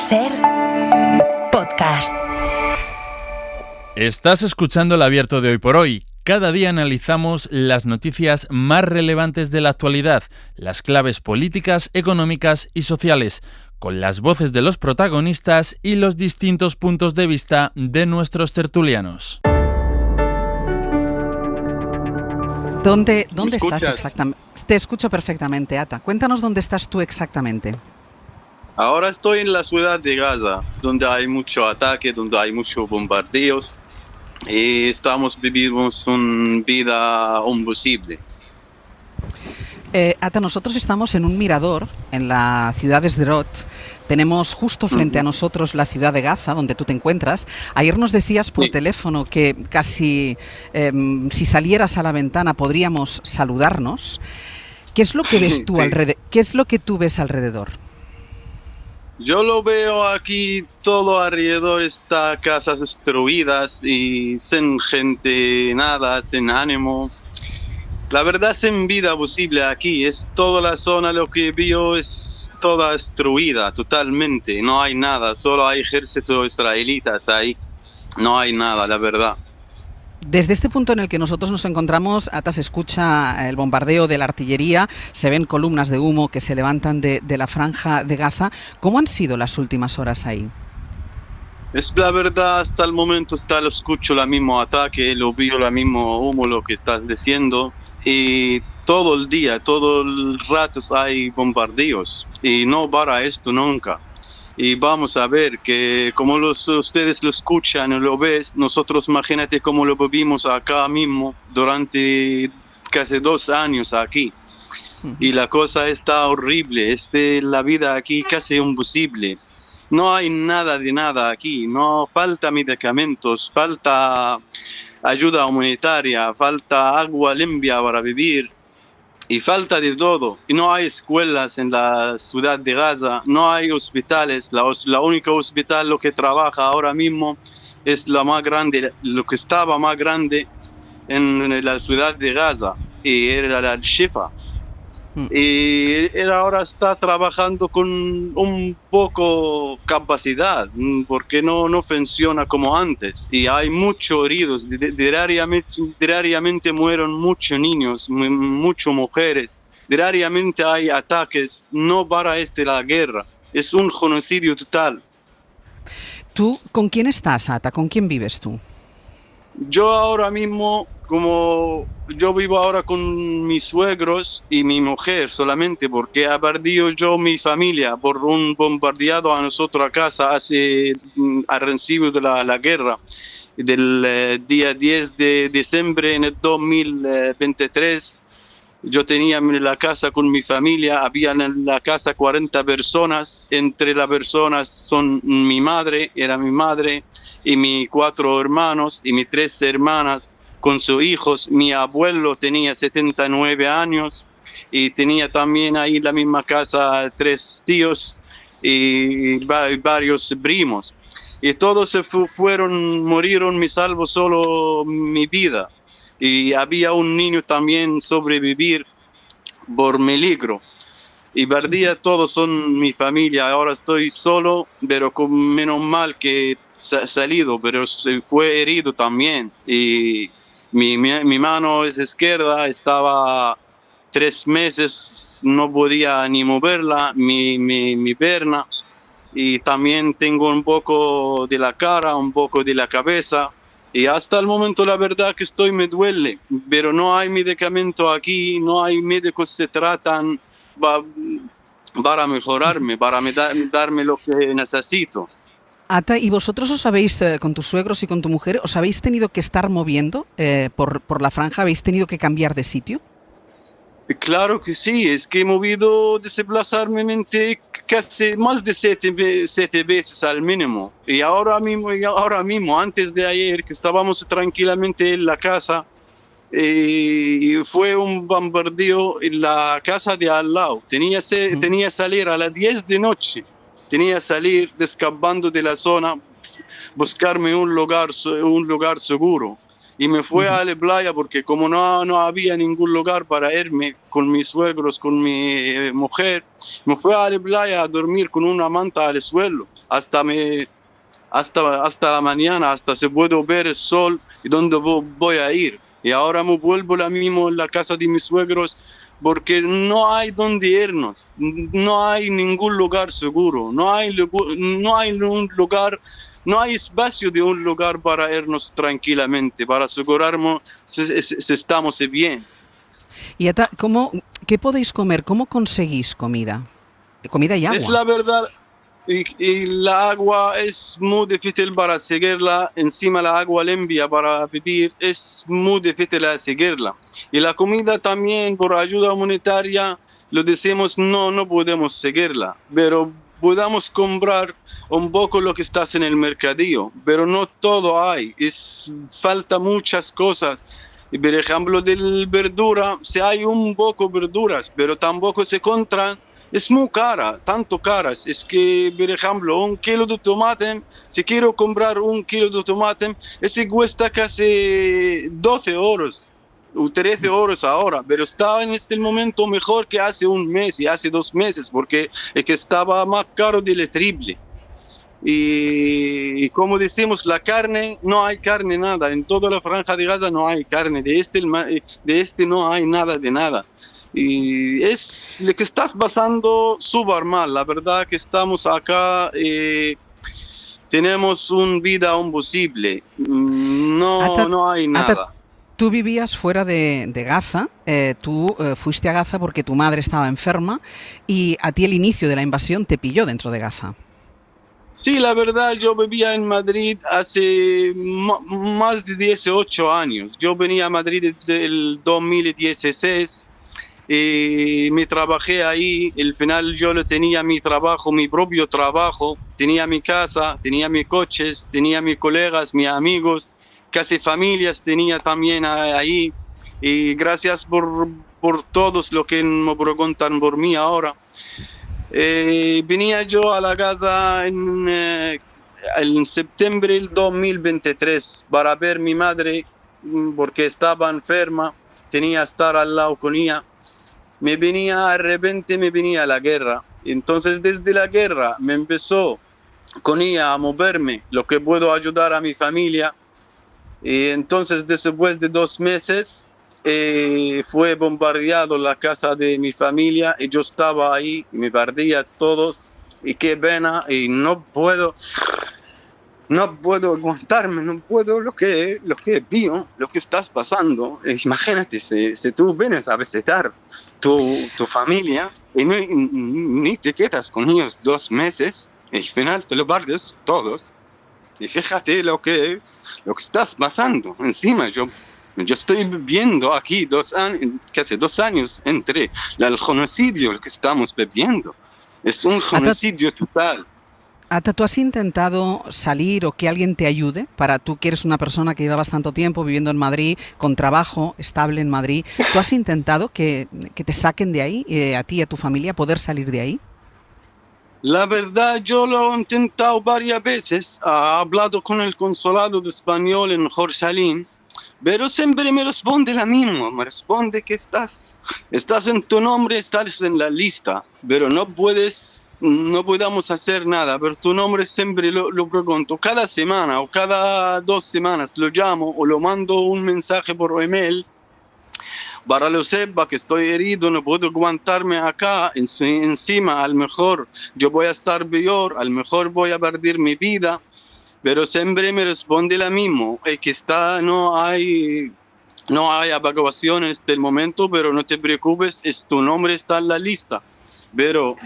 SER Podcast. Estás escuchando El Abierto de Hoy por Hoy. Cada día analizamos las noticias más relevantes de la actualidad, las claves políticas, económicas y sociales, con las voces de los protagonistas y los distintos puntos de vista de nuestros tertulianos. ¿Dónde estás exactamente? Te escucho perfectamente, Ata. Cuéntanos dónde estás tú exactamente. Ahora estoy en la ciudad de Gaza, donde hay mucho ataque, donde hay muchos bombardeos y vivimos una vida imposible. Ata, nosotros estamos en un mirador en la ciudad de Sderot. Tenemos justo frente a nosotros la ciudad de Gaza, donde tú te encuentras. Ayer nos decías por teléfono que casi si salieras a la ventana podríamos saludarnos. ¿Qué es lo que ves tú alrededor? ¿Qué es lo que tú ves alrededor? Yo lo veo aquí, todo alrededor está casas destruidas y sin gente, nada, sin ánimo. La verdad, sin vida posible aquí, es toda la zona, lo que veo es toda destruida totalmente, no hay nada, solo hay ejércitos israelitas ahí, no hay nada, la verdad. Desde este punto en el que nosotros nos encontramos, Ata, se escucha el bombardeo de la artillería, se ven columnas de humo que se levantan de la franja de Gaza. ¿Cómo han sido las últimas horas ahí? Es la verdad, hasta el momento lo escucho el mismo ataque, lo veo el mismo humo, lo que estás diciendo, y todo el día, todo el rato hay bombardeos, y no para esto nunca. Y vamos a ver que como ustedes lo escuchan o lo ves, nosotros imagínate cómo lo vivimos acá mismo durante casi 2 años aquí. Y la cosa está horrible, la vida aquí casi imposible. No hay nada de nada aquí, no falta medicamentos, falta ayuda humanitaria, falta agua limpia para vivir. Y falta de todo. Y no hay escuelas en la ciudad de Gaza, no hay hospitales. La única hospital lo que trabaja ahora mismo es la más grande, lo que estaba más grande en la ciudad de Gaza, y era la Al-Shifa. Y él ahora está trabajando con un poco capacidad, porque no funciona como antes. Y hay muchos heridos, diariamente mueren muchos niños, muchas mujeres. Diariamente hay ataques, no para la guerra, es un genocidio total. ¿Tú con quién estás, Ata? ¿Con quién vives tú? Yo ahora mismo, yo vivo ahora con mis suegros y mi mujer solamente, porque ha perdido yo mi familia por un bombardeado a nosotros a casa al principio de la guerra, del día 10 de diciembre en el 2023. Yo tenía la casa con mi familia, había en la casa 40 personas, entre las personas son era mi madre y mis 4 hermanos y mis 3 hermanas con sus hijos. Mi abuelo tenía 79 años y tenía también ahí en la misma casa 3 tíos y varios primos. Y todos murieron, me salvo solo mi vida. Y había un niño también sobrevivir por milagro. Y perdí todos son mi familia. Ahora estoy solo, pero con menos mal que salido, pero se fue herido también. Y mi mano es izquierda, estaba 3 meses, no podía ni moverla, mi pierna. Y también tengo un poco de la cara, un poco de la cabeza. Y hasta el momento la verdad que me duele, pero no hay medicamento aquí, no hay médicos que se tratan para mejorarme, para darme lo que necesito. Ata, ¿y vosotros os habéis, con tus suegros y con tu mujer, os habéis tenido que estar moviendo por la franja? ¿Habéis tenido que cambiar de sitio? Claro que sí, es que he movido desplazarme casi más de 7 veces al mínimo. Y ahora mismo, antes de ayer, que estábamos tranquilamente en la casa, y fue un bombardeo en la casa de al lado. Tenía que salir a las 10 de noche, tenía que salir escapando de la zona, buscarme un lugar seguro. y me fui a la playa porque como no había ningún lugar para irme con mis suegros, con mi mujer, me fui a la playa a dormir con una manta al suelo hasta la mañana, hasta se puede ver el sol y dónde voy a ir. Y ahora me vuelvo la mismo en la casa de mis suegros porque no hay dónde irnos, no hay ningún lugar seguro, no hay un lugar. No hay espacio de un lugar para irnos tranquilamente, para asegurarnos si estamos bien. Y Ata, ¿qué podéis comer? ¿Cómo conseguís comida? Comida y agua. Es la verdad, y la agua es muy difícil para seguirla. Encima la agua limpia para vivir es muy difícil de seguirla. Y la comida también, por ayuda humanitaria, lo decimos, no podemos seguirla, pero podemos comprar un poco lo que estás en el mercadillo, pero no todo hay, falta muchas cosas. Y por ejemplo, de verdura, si hay un poco verduras, pero tampoco se encuentran, es muy cara, tanto caras. Es que, por ejemplo, un kilo de tomate, si quiero comprar un kilo de tomate, ese cuesta casi 12 euros. O 13 euros ahora, pero está en este momento mejor que hace un mes y hace 2 meses, porque es que estaba más caro del triple. Y como decimos, la carne, no hay carne nada, en toda la franja de Gaza no hay carne, de este no hay nada de nada. Y es lo que estás pasando súper mal, la verdad que estamos acá, tenemos una vida imposible, no hay nada. Tú vivías fuera de Gaza, tú fuiste a Gaza porque tu madre estaba enferma y a ti el inicio de la invasión te pilló dentro de Gaza. Sí, la verdad, yo vivía en Madrid hace más de 18 años. Yo venía a Madrid desde el 2016 y me trabajé ahí. Al final yo tenía mi trabajo, mi propio trabajo. Tenía mi casa, tenía mis coches, tenía mis colegas, mis amigos, casi familias tenía también ahí. Y gracias por todos lo que me preguntan por mí ahora. Venía yo a la casa en septiembre del 2023 para ver a mi madre porque estaba enferma, tenía que estar al lado con ella. De repente me venía la guerra. Entonces desde la guerra me empezó con ella a moverme, lo que puedo ayudar a mi familia. Y entonces después de 2 meses fue bombardeado la casa de mi familia y yo estaba ahí, me perdía todos y qué pena y no puedo aguantarme, no puedo lo que vio, lo que estás pasando. Imagínate si tú vienes a visitar tu familia y ni te quedas con ellos 2 meses y al final te lo pierdes todos. Y fíjate lo que estás pasando. Encima yo estoy viviendo aquí 2 años, casi 2 años entre el genocidio que estamos viviendo. Es un genocidio total. Ata, ¿tú has intentado salir o que alguien te ayude? Tú que eres una persona que llevabas tanto tiempo viviendo en Madrid, con trabajo estable en Madrid, ¿tú has intentado que te saquen de ahí, a ti y a tu familia, poder salir de ahí? La verdad, yo lo he intentado varias veces. He hablado con el consulado de español en Jerusalén, pero siempre me responde la misma. Me responde que estás en tu nombre, estás en la lista, pero no podemos hacer nada. Pero tu nombre siempre lo pregunto. Cada semana o cada 2 semanas lo llamo o lo mando un mensaje por email. Para lo sepa que estoy herido, no puedo aguantarme acá, encima a lo mejor yo voy a estar peor, a lo mejor voy a perder mi vida, pero siempre me responde la misma, que no hay evacuación en este momento, pero no te preocupes, tu nombre está en la lista. Pero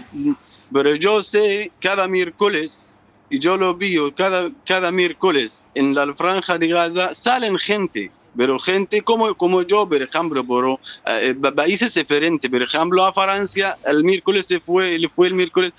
yo sé, cada miércoles, y yo lo veo, cada miércoles en la franja de Gaza salen gente. Pero gente como yo, por ejemplo, por países diferentes. Por ejemplo, a Francia, el miércoles fue el miércoles,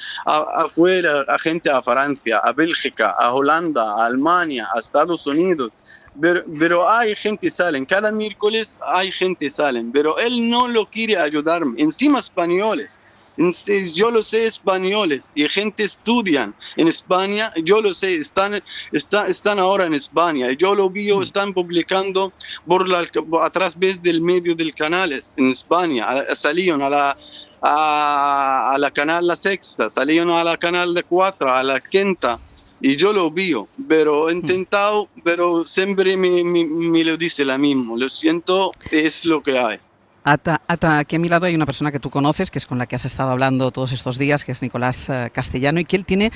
fue la gente a Francia, a Bélgica, a Holanda, a Alemania, a Estados Unidos. Pero hay gente salen, cada miércoles hay gente salen, pero él no lo quiere ayudarme. Encima españoles, Yo lo sé españoles y gente estudian en España, yo lo sé, están ahora en España, yo lo vi, están publicando a través del medio del canales en España, salieron a la canal La Sexta, salieron a la canal de 4, a la Quinta, y yo lo vi, pero he intentado, pero siempre me lo dice la misma, lo siento, es lo que hay. Ata, aquí a mi lado hay una persona que tú conoces, que es con la que has estado hablando todos estos días, que es Nicolás Castellano, y que él tiene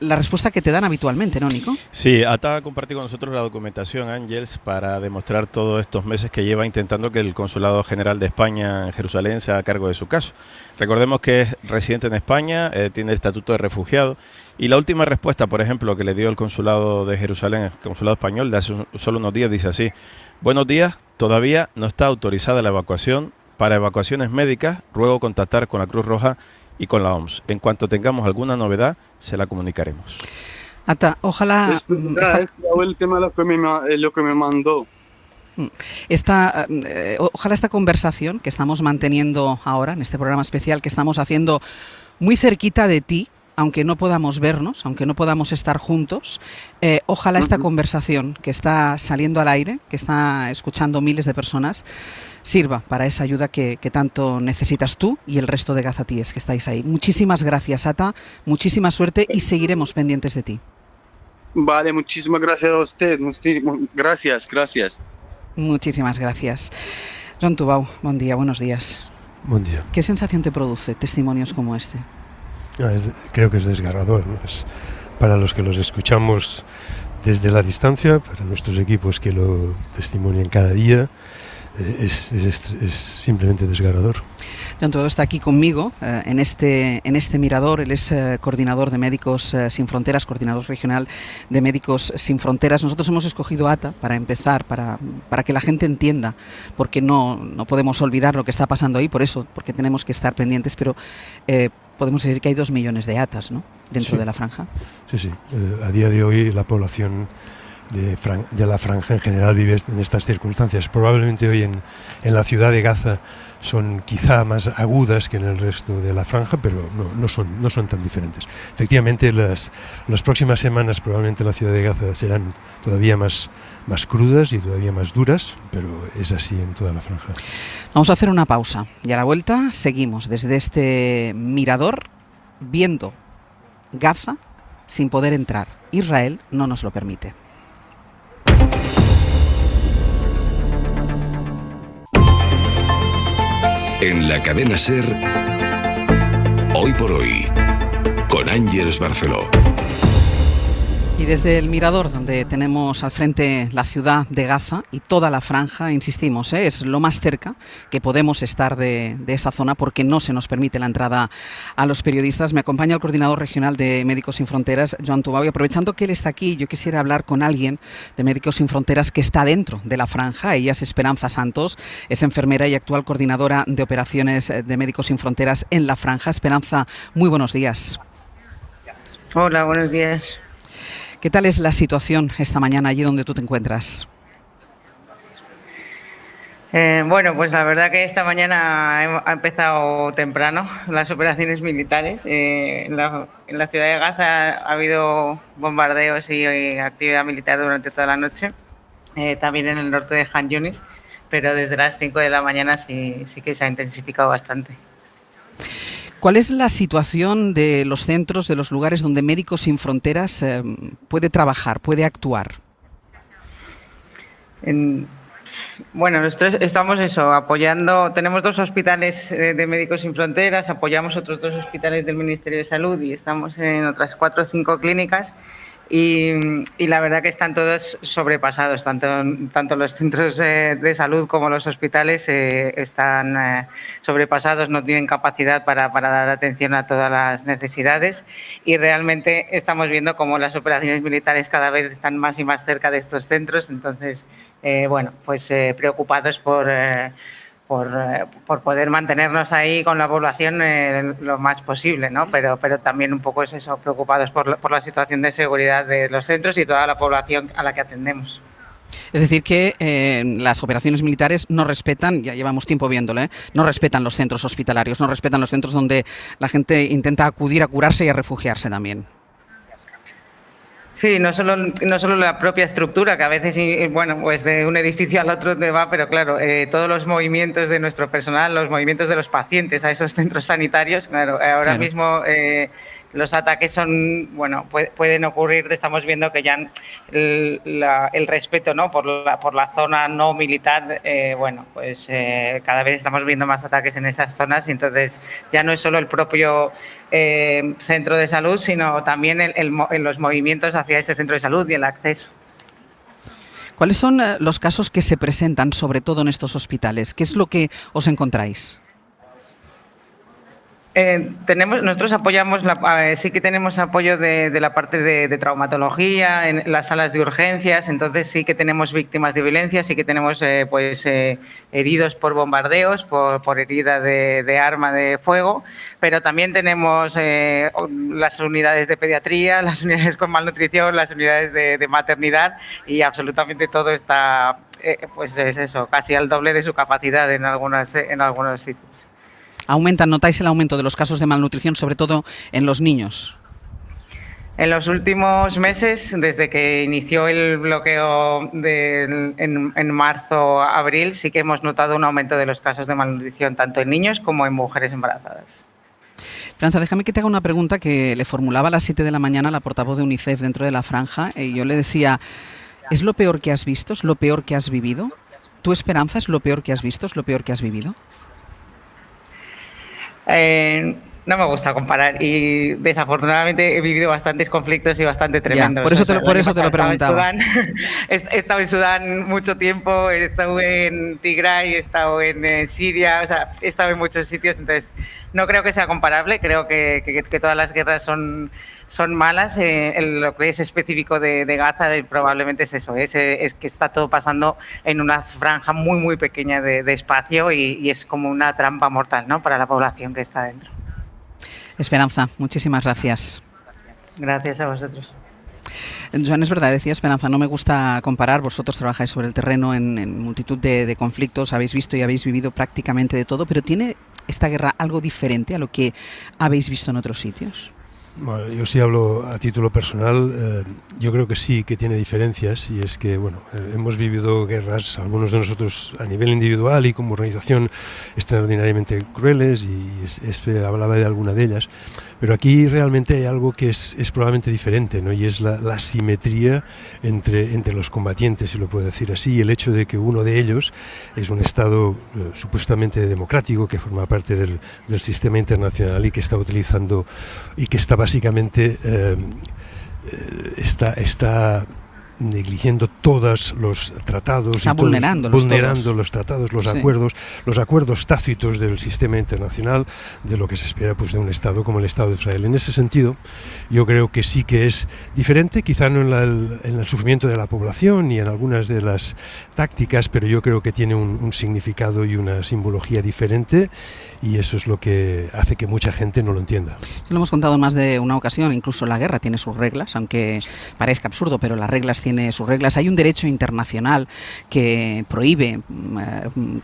la respuesta que te dan habitualmente, ¿no, Nico? Sí, Ata ha compartido con nosotros la documentación, Ángels, para demostrar todos estos meses que lleva intentando que el Consulado General de España en Jerusalén sea a cargo de su caso. Recordemos que es residente en España, tiene el estatuto de refugiado, y la última respuesta, por ejemplo, que le dio el Consulado de Jerusalén, el Consulado Español, de hace solo unos días, dice así: buenos días, todavía no está autorizada la evacuación. Para evacuaciones médicas, ruego contactar con la Cruz Roja y con la OMS. En cuanto tengamos alguna novedad, se la comunicaremos. Ata, ojalá... Es el tema lo que me mandó. Ojalá esta conversación que estamos manteniendo ahora, en este programa especial que estamos haciendo muy cerquita de ti, aunque no podamos vernos, aunque no podamos estar juntos, ojalá esta conversación que está saliendo al aire, que está escuchando miles de personas, sirva para esa ayuda que tanto necesitas tú y el resto de gazatíes que estáis ahí. Muchísimas gracias, Ata, muchísima suerte y seguiremos pendientes de ti. Vale, muchísimas gracias a usted, gracias. Muchísimas gracias. Joan Tubau, buen día, buenos días. Buen día. ¿Qué sensación te produce testimonios como este? Creo que es desgarrador, ¿no? Es para los que los escuchamos desde la distancia, para nuestros equipos que lo testimonian cada día, es simplemente desgarrador. Joan Tubau está aquí conmigo en este mirador. Él es coordinador de Médicos Sin Fronteras, coordinador regional de Médicos Sin Fronteras. Nosotros hemos escogido Ata para empezar, para que la gente entienda, porque no podemos olvidar lo que está pasando ahí, porque tenemos que estar pendientes, pero podemos decir que hay 2 millones de Atas, ¿no?, dentro de la franja. Sí. A día de hoy la población de la franja en general vive en estas circunstancias. Probablemente hoy en la ciudad de Gaza son quizá más agudas que en el resto de la franja, pero no son tan diferentes. Efectivamente, las próximas semanas probablemente la ciudad de Gaza serán todavía más crudas y todavía más duras, pero es así en toda la franja. Vamos a hacer una pausa y a la vuelta seguimos desde este mirador viendo Gaza sin poder entrar. Israel no nos lo permite. En la cadena SER, Hoy por Hoy, con Ángels Barceló. Y desde el mirador, donde tenemos al frente la ciudad de Gaza y toda la franja, insistimos, es lo más cerca que podemos estar de esa zona, porque no se nos permite la entrada a los periodistas. Me acompaña el coordinador regional de Médicos Sin Fronteras, Joan Tubau, y aprovechando que él está aquí, yo quisiera hablar con alguien de Médicos Sin Fronteras que está dentro de la franja. Ella es Esperanza Santos, es enfermera y actual coordinadora de operaciones de Médicos Sin Fronteras en la franja. Esperanza, muy buenos días. Hola, buenos días. ¿Qué tal es la situación esta mañana allí donde tú te encuentras? Bueno, pues la verdad que esta mañana ha empezado temprano las operaciones militares. En la ciudad de Gaza ha habido bombardeos y actividad militar durante toda la noche, también en el norte de Han Yunis, pero desde las 5 de la mañana sí que se ha intensificado bastante. ¿Cuál es la situación de los centros, de los lugares donde Médicos Sin Fronteras puede trabajar, puede actuar? Bueno, nosotros estamos apoyando, tenemos 2 hospitales de Médicos Sin Fronteras, apoyamos otros 2 hospitales del Ministerio de Salud y estamos en otras 4 o 5 clínicas. Y la verdad que están todos sobrepasados, tanto los centros de salud como los hospitales están sobrepasados, no tienen capacidad para dar atención a todas las necesidades, y realmente estamos viendo cómo las operaciones militares cada vez están más y más cerca de estos centros. Entonces, preocupados por poder mantenernos ahí con la población lo más posible, ¿no? Pero también un poco es eso, preocupados por la situación de seguridad de los centros y toda la población a la que atendemos. Es decir, que las operaciones militares no respetan, ya llevamos tiempo viéndolo, no respetan los centros hospitalarios, no respetan los centros donde la gente intenta acudir a curarse y a refugiarse también. Sí, no solo la propia estructura, que a veces, bueno, pues de un edificio al otro te va, pero claro, todos los movimientos de nuestro personal, los movimientos de los pacientes a esos centros sanitarios, claro, ahora mismo los ataques son, bueno, pueden ocurrir, estamos viendo que ya el respeto, ¿no?, por la zona no militar, bueno, pues cada vez estamos viendo más ataques en esas zonas y entonces ya no es solo el propio centro de salud, sino también en los movimientos hacia ese centro de salud y el acceso. ¿Cuáles son los casos que se presentan, sobre todo en estos hospitales? ¿Qué es lo que os encontráis? Nosotros apoyamos, sí que tenemos apoyo de la parte de traumatología, en las salas de urgencias, entonces sí que tenemos víctimas de violencia, sí que tenemos heridos por bombardeos, por herida de arma de fuego, pero también tenemos las unidades de pediatría, las unidades con malnutrición, las unidades de maternidad y absolutamente todo está, pues es eso, casi al doble de su capacidad en algunos sitios. ¿Notáis el aumento de los casos de malnutrición, sobre todo en los niños? En los últimos meses, desde que inició el bloqueo en marzo-abril, sí que hemos notado un aumento de los casos de malnutrición, tanto en niños como en mujeres embarazadas. Esperanza, déjame que te haga una pregunta que le formulaba a las 7 de la mañana la portavoz de UNICEF dentro de la franja. Y yo le decía, ¿es lo peor que has visto? ¿Es lo peor que has vivido? ¿Tu Esperanza es lo peor que has visto? ¿Es lo peor que has vivido? No me gusta comparar y desafortunadamente he vivido bastantes conflictos y bastante tremendos. Ya, por eso te lo preguntaba. He estado en Sudán mucho tiempo, he estado en Tigray, he estado en Siria, o sea, he estado en muchos sitios, entonces no creo que sea comparable, creo que todas las guerras son malas. Lo que es específico de Gaza probablemente es eso, es que está todo pasando en una franja muy muy pequeña de espacio y es como una trampa mortal, ¿no?, para la población que está dentro. Esperanza, muchísimas gracias. Gracias a vosotros. Joan, es verdad, decía Esperanza, no me gusta comparar, vosotros trabajáis sobre el terreno en multitud de conflictos, habéis visto y habéis vivido prácticamente de todo, pero ¿tiene esta guerra algo diferente a lo que habéis visto en otros sitios? Bueno, yo sí hablo a título personal, yo creo que sí que tiene diferencias, y es que bueno, hemos vivido guerras, algunos de nosotros a nivel individual y como organización, extraordinariamente crueles, y hablaba de alguna de ellas, pero aquí realmente hay algo que es probablemente diferente, ¿no? Y es la simetría entre los combatientes, si lo puedo decir así, y el hecho de que uno de ellos es un Estado supuestamente democrático que forma parte del sistema internacional y que está utilizando y que está básicamente está negligiendo todos los tratados, está vulnerando los tratados, los acuerdos tácitos del sistema internacional, de lo que se espera pues de un Estado como el Estado de Israel. En ese sentido, yo creo que sí que es diferente, quizá no en el sufrimiento de la población y en algunas de las tácticas, pero yo creo que tiene un significado y una simbología diferente, y eso es lo que hace que mucha gente no lo entienda. Se lo hemos contado en más de una ocasión, incluso la guerra tiene sus reglas, aunque parezca absurdo, pero las reglas tiene sus reglas. Hay un derecho internacional que prohíbe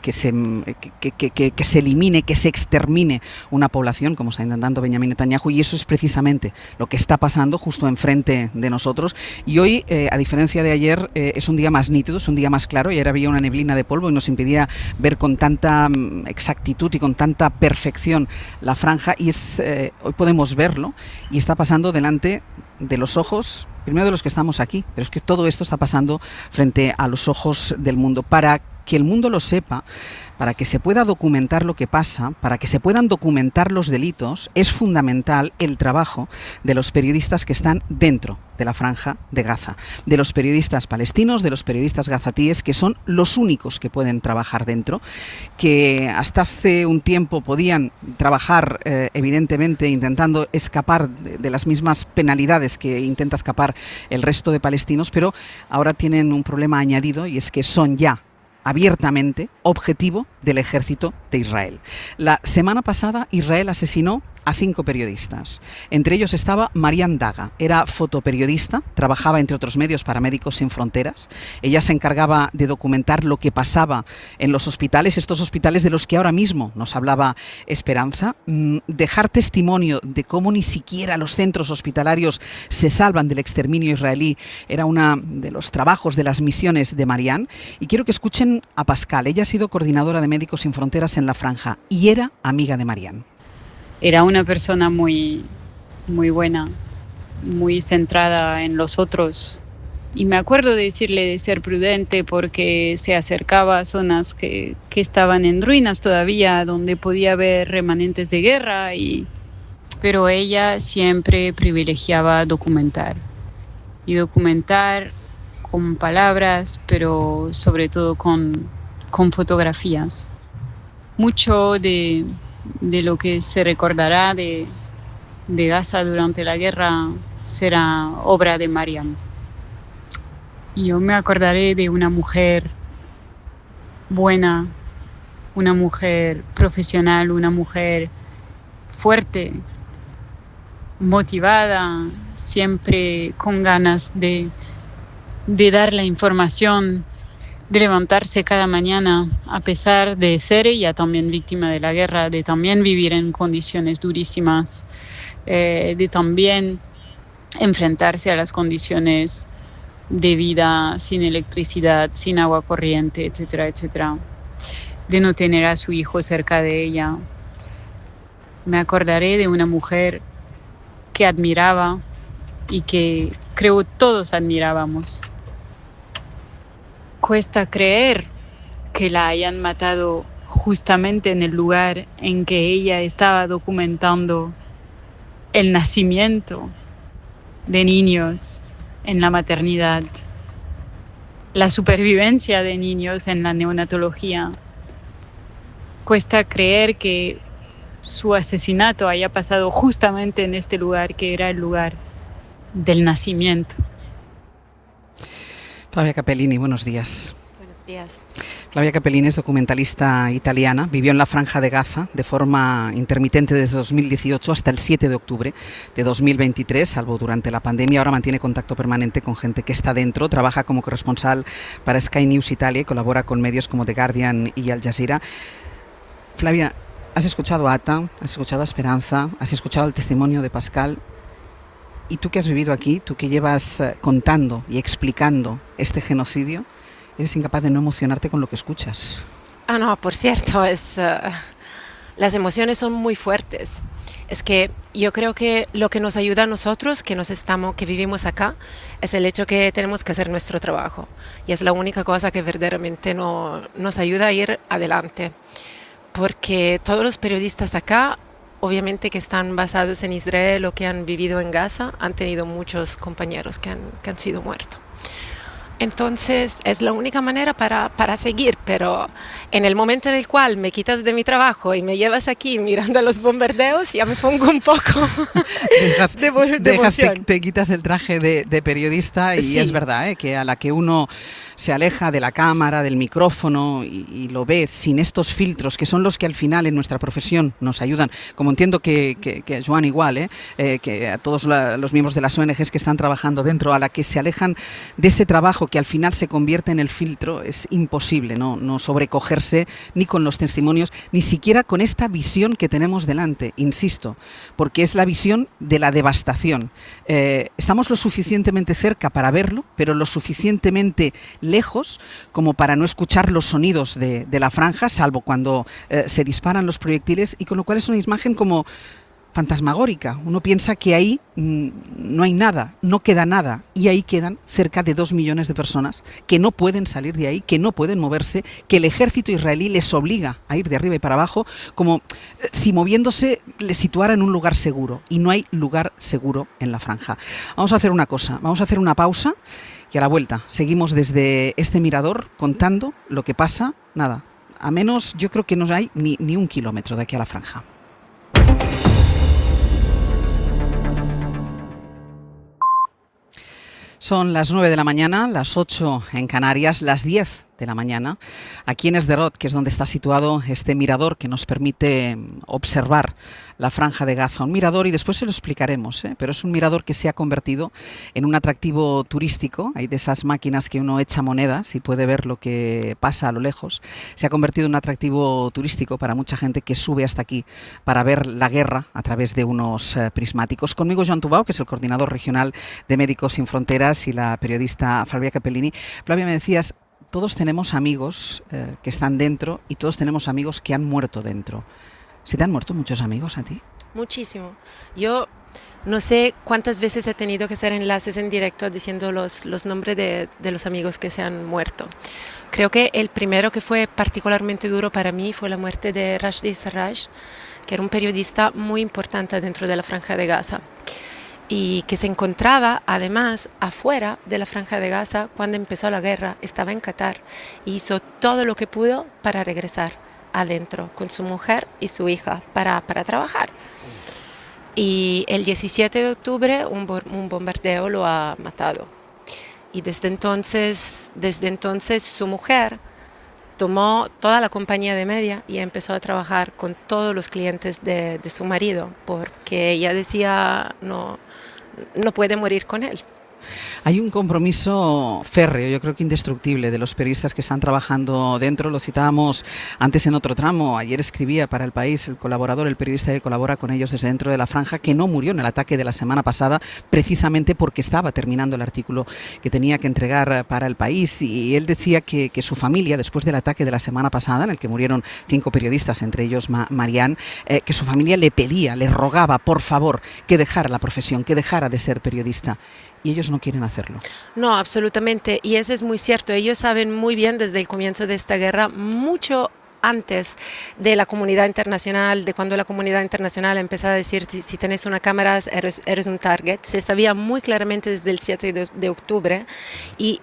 que se elimine, que se extermine una población, como está intentando Benjamin Netanyahu, y eso es precisamente lo que está pasando justo enfrente de nosotros. Y hoy, a diferencia de ayer, es un día más nítido, es un día más claro. Y ayer había una neblina de polvo y nos impedía ver con tanta exactitud y con tanta perfección la franja, y hoy podemos verlo y está pasando delante de los ojos, primero de los que estamos aquí, pero es que todo esto está pasando frente a los ojos del mundo. Para que el mundo lo sepa, para que se pueda documentar lo que pasa, para que se puedan documentar los delitos, es fundamental el trabajo de los periodistas que están dentro de la franja de Gaza, de los periodistas palestinos, de los periodistas gazatíes, que son los únicos que pueden trabajar dentro, que hasta hace un tiempo podían trabajar evidentemente intentando escapar de las mismas penalidades que intenta escapar el resto de palestinos, pero ahora tienen un problema añadido, y es que son ya abiertamente objetivo del ejército de Israel. La semana pasada Israel asesinó a 5 periodistas. Entre ellos estaba Marian Daga. Era fotoperiodista, trabajaba entre otros medios para Médicos Sin Fronteras. Ella se encargaba de documentar lo que pasaba en los hospitales, estos hospitales de los que ahora mismo nos hablaba Esperanza. Dejar testimonio de cómo ni siquiera los centros hospitalarios se salvan del exterminio israelí era uno de los trabajos, de las misiones de Marian. Y quiero que escuchen a Pascal. Ella ha sido coordinadora de Médicos Sin Fronteras en la Franja y era amiga de Marian. Era una persona muy buena, muy centrada en los otros. Y me acuerdo de decirle de ser prudente porque se acercaba a zonas que estaban en ruinas todavía, donde podía haber remanentes de guerra. Pero ella siempre privilegiaba documentar. Y documentar con palabras, pero sobre todo con fotografías. Mucho de lo que se recordará de Gaza durante la guerra será obra de Marian. Yo me acordaré de una mujer buena, una mujer profesional, una mujer fuerte, motivada, siempre con ganas de dar la información, de levantarse cada mañana a pesar de ser ella también víctima de la guerra, de también vivir en condiciones durísimas, de también enfrentarse a las condiciones de vida sin electricidad, sin agua corriente, etcétera, etcétera, de no tener a su hijo cerca de ella. Me acordaré de una mujer que admiraba y que creo todos admirábamos. Cuesta creer que la hayan matado justamente en el lugar en que ella estaba documentando el nacimiento de niños en la maternidad, la supervivencia de niños en la neonatología. Cuesta creer que su asesinato haya pasado justamente en este lugar que era el lugar del nacimiento. Flavia Capellini, buenos días. Buenos días. Flavia Capellini es documentalista italiana, vivió en la Franja de Gaza de forma intermitente desde 2018 hasta el 7 de octubre de 2023, salvo durante la pandemia. Ahora mantiene contacto permanente con gente que está dentro, trabaja como corresponsal para Sky News Italia y colabora con medios como The Guardian y Al Jazeera. Flavia, has escuchado a Ata, has escuchado a Esperanza, has escuchado el testimonio de Pascal. Y tú que has vivido aquí, tú que llevas contando y explicando este genocidio, eres incapaz de no emocionarte con lo que escuchas. No, por cierto, las emociones son muy fuertes. Es que yo creo que lo que nos ayuda a nosotros, que vivimos acá, es el hecho que tenemos que hacer nuestro trabajo. Y es la única cosa que verdaderamente nos ayuda a ir adelante. Porque todos los periodistas acá, obviamente que están basados en Israel o que han vivido en Gaza, han tenido muchos compañeros que han sido muertos. Entonces es la única manera para seguir, pero en el momento en el cual me quitas de mi trabajo y me llevas aquí mirando los bombardeos, ya me pongo un poco de emoción. Te quitas el traje de periodista y sí. Es verdad que a la que uno se aleja de la cámara, del micrófono y lo ve sin estos filtros que son los que al final en nuestra profesión nos ayudan, como entiendo que a Joan igual, que a todos los miembros de las ONGs que están trabajando dentro, a la que se alejan de ese trabajo que al final se convierte en el filtro, es imposible no sobrecogerse ni con los testimonios, ni siquiera con esta visión que tenemos delante, insisto, porque es la visión de la devastación. Estamos lo suficientemente cerca para verlo, pero lo suficientemente lejos como para no escuchar los sonidos de la franja, salvo cuando se disparan los proyectiles, y con lo cual es una imagen como fantasmagórica. Uno piensa que ahí no hay nada, no queda nada, y ahí quedan cerca de 2 millones de personas que no pueden salir de ahí, que no pueden moverse, que el ejército israelí les obliga a ir de arriba y para abajo, como si moviéndose les situara en un lugar seguro, y no hay lugar seguro en la franja. Vamos a hacer una cosa, vamos a hacer una pausa y a la vuelta seguimos desde este mirador contando lo que pasa, nada, a menos yo creo que no hay ni 1 kilómetro de aquí a la franja. Son las 9 de la mañana, las 8 en Canarias, las 10 de la mañana, aquí en Sderot, que es donde está situado este mirador que nos permite observar la Franja de Gaza. Un mirador, y después se lo explicaremos, pero es un mirador que se ha convertido en un atractivo turístico. Hay de esas máquinas que uno echa monedas y puede ver lo que pasa a lo lejos. Se ha convertido en un atractivo turístico para mucha gente que sube hasta aquí para ver la guerra a través de unos prismáticos. Conmigo Joan Tubau, que es el coordinador regional de Médicos Sin Fronteras, y la periodista Flavia Capellini. Flavia, me decías, todos tenemos amigos que están dentro y todos tenemos amigos que han muerto dentro. ¿Se te han muerto muchos amigos a ti? Muchísimo. Yo no sé cuántas veces he tenido que hacer enlaces en directo diciendo los nombres de los amigos que se han muerto. Creo que el primero que fue particularmente duro para mí fue la muerte de Rashdi Sarraj, que era un periodista muy importante dentro de la Franja de Gaza y que se encontraba además afuera de la Franja de Gaza cuando empezó la guerra. Estaba en Qatar y hizo todo lo que pudo para regresar adentro con su mujer y su hija para trabajar. Y el 17 de octubre un bombardeo lo ha matado. Y desde entonces su mujer tomó toda la compañía de media y empezó a trabajar con todos los clientes de su marido, porque ella decía no puede morir con él. Hay un compromiso férreo, yo creo que indestructible, de los periodistas que están trabajando dentro. Lo citábamos antes en otro tramo. Ayer escribía para El País el periodista que colabora con ellos desde dentro de la franja, que no murió en el ataque de la semana pasada, precisamente porque estaba terminando el artículo que tenía que entregar para El País. Y él decía que su familia, después del ataque de la semana pasada, en el que murieron 5 periodistas, entre ellos Marianne, que su familia le pedía, le rogaba, por favor, que dejara la profesión, que dejara de ser periodista. Y ellos no quieren hacerlo. No, absolutamente. Y eso es muy cierto. Ellos saben muy bien desde el comienzo de esta guerra, mucho antes de la comunidad internacional, de cuando la comunidad internacional empezó a decir si tenés una cámara eres un target. Se sabía muy claramente desde el 7 de octubre y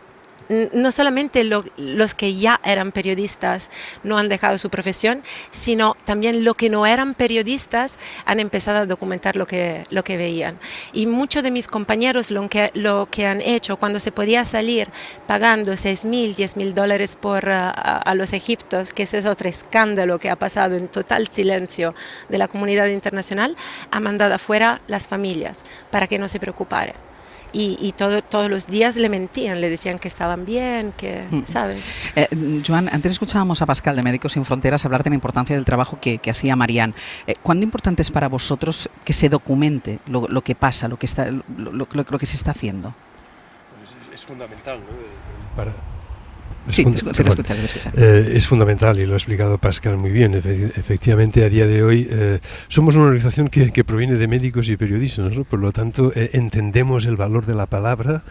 no solamente los que ya eran periodistas no han dejado su profesión, sino también los que no eran periodistas han empezado a documentar lo que veían. Y muchos de mis compañeros lo que han hecho cuando se podía salir pagando $6,000, $10,000 a los egipcios, que ese es otro escándalo que ha pasado en total silencio de la comunidad internacional, ha mandado afuera las familias para que no se preocuparan. Y todos los días le mentían, le decían que estaban bien, que, ¿sabes? Joan, antes escuchábamos a Pascal de Médicos Sin Fronteras hablar de la importancia del trabajo que hacía Marianne. ¿Cuán importante es para vosotros que se documente lo que pasa, lo que se está haciendo? Es fundamental, ¿no? Sí, te escuchas. Es fundamental y lo ha explicado Pascal muy bien. Efectivamente, a día de hoy somos una organización que proviene de médicos y periodistas, ¿no? Por lo tanto, entendemos el valor de la palabra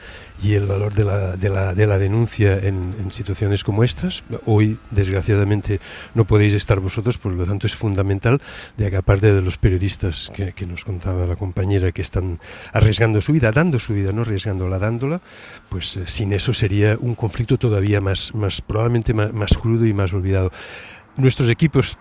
y el valor de la denuncia en situaciones como estas. Hoy, desgraciadamente, no podéis estar vosotros, por lo tanto es fundamental de que, aparte de los periodistas que nos contaba la compañera, que están arriesgando su vida, dando su vida, no arriesgándola, dándola, pues sin eso sería un conflicto todavía probablemente más crudo y más olvidado. Nuestros equipos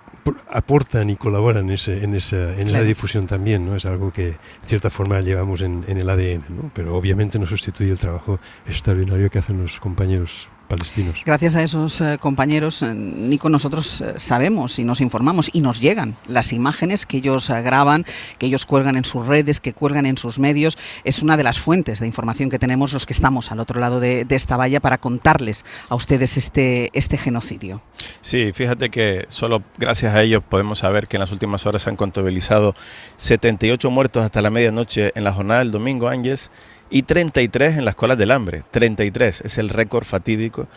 aportan y colaboran en la difusión también, ¿no? Es algo que de cierta forma llevamos en el ADN, ¿no? Pero obviamente no sustituye el trabajo extraordinario que hacen los compañeros palestinos. Gracias a esos compañeros, Nico, nosotros sabemos y nos informamos y nos llegan las imágenes que ellos graban, que ellos cuelgan en sus redes, que cuelgan en sus medios. Es una de las fuentes de información que tenemos los que estamos al otro lado de esta valla para contarles a ustedes este genocidio. Sí, fíjate que solo gracias a ellos podemos saber que en las últimas horas se han contabilizado 78 muertos hasta la medianoche en la jornada del domingo, Ángeles, y 33 en las colas del hambre. 33 es el récord fatídico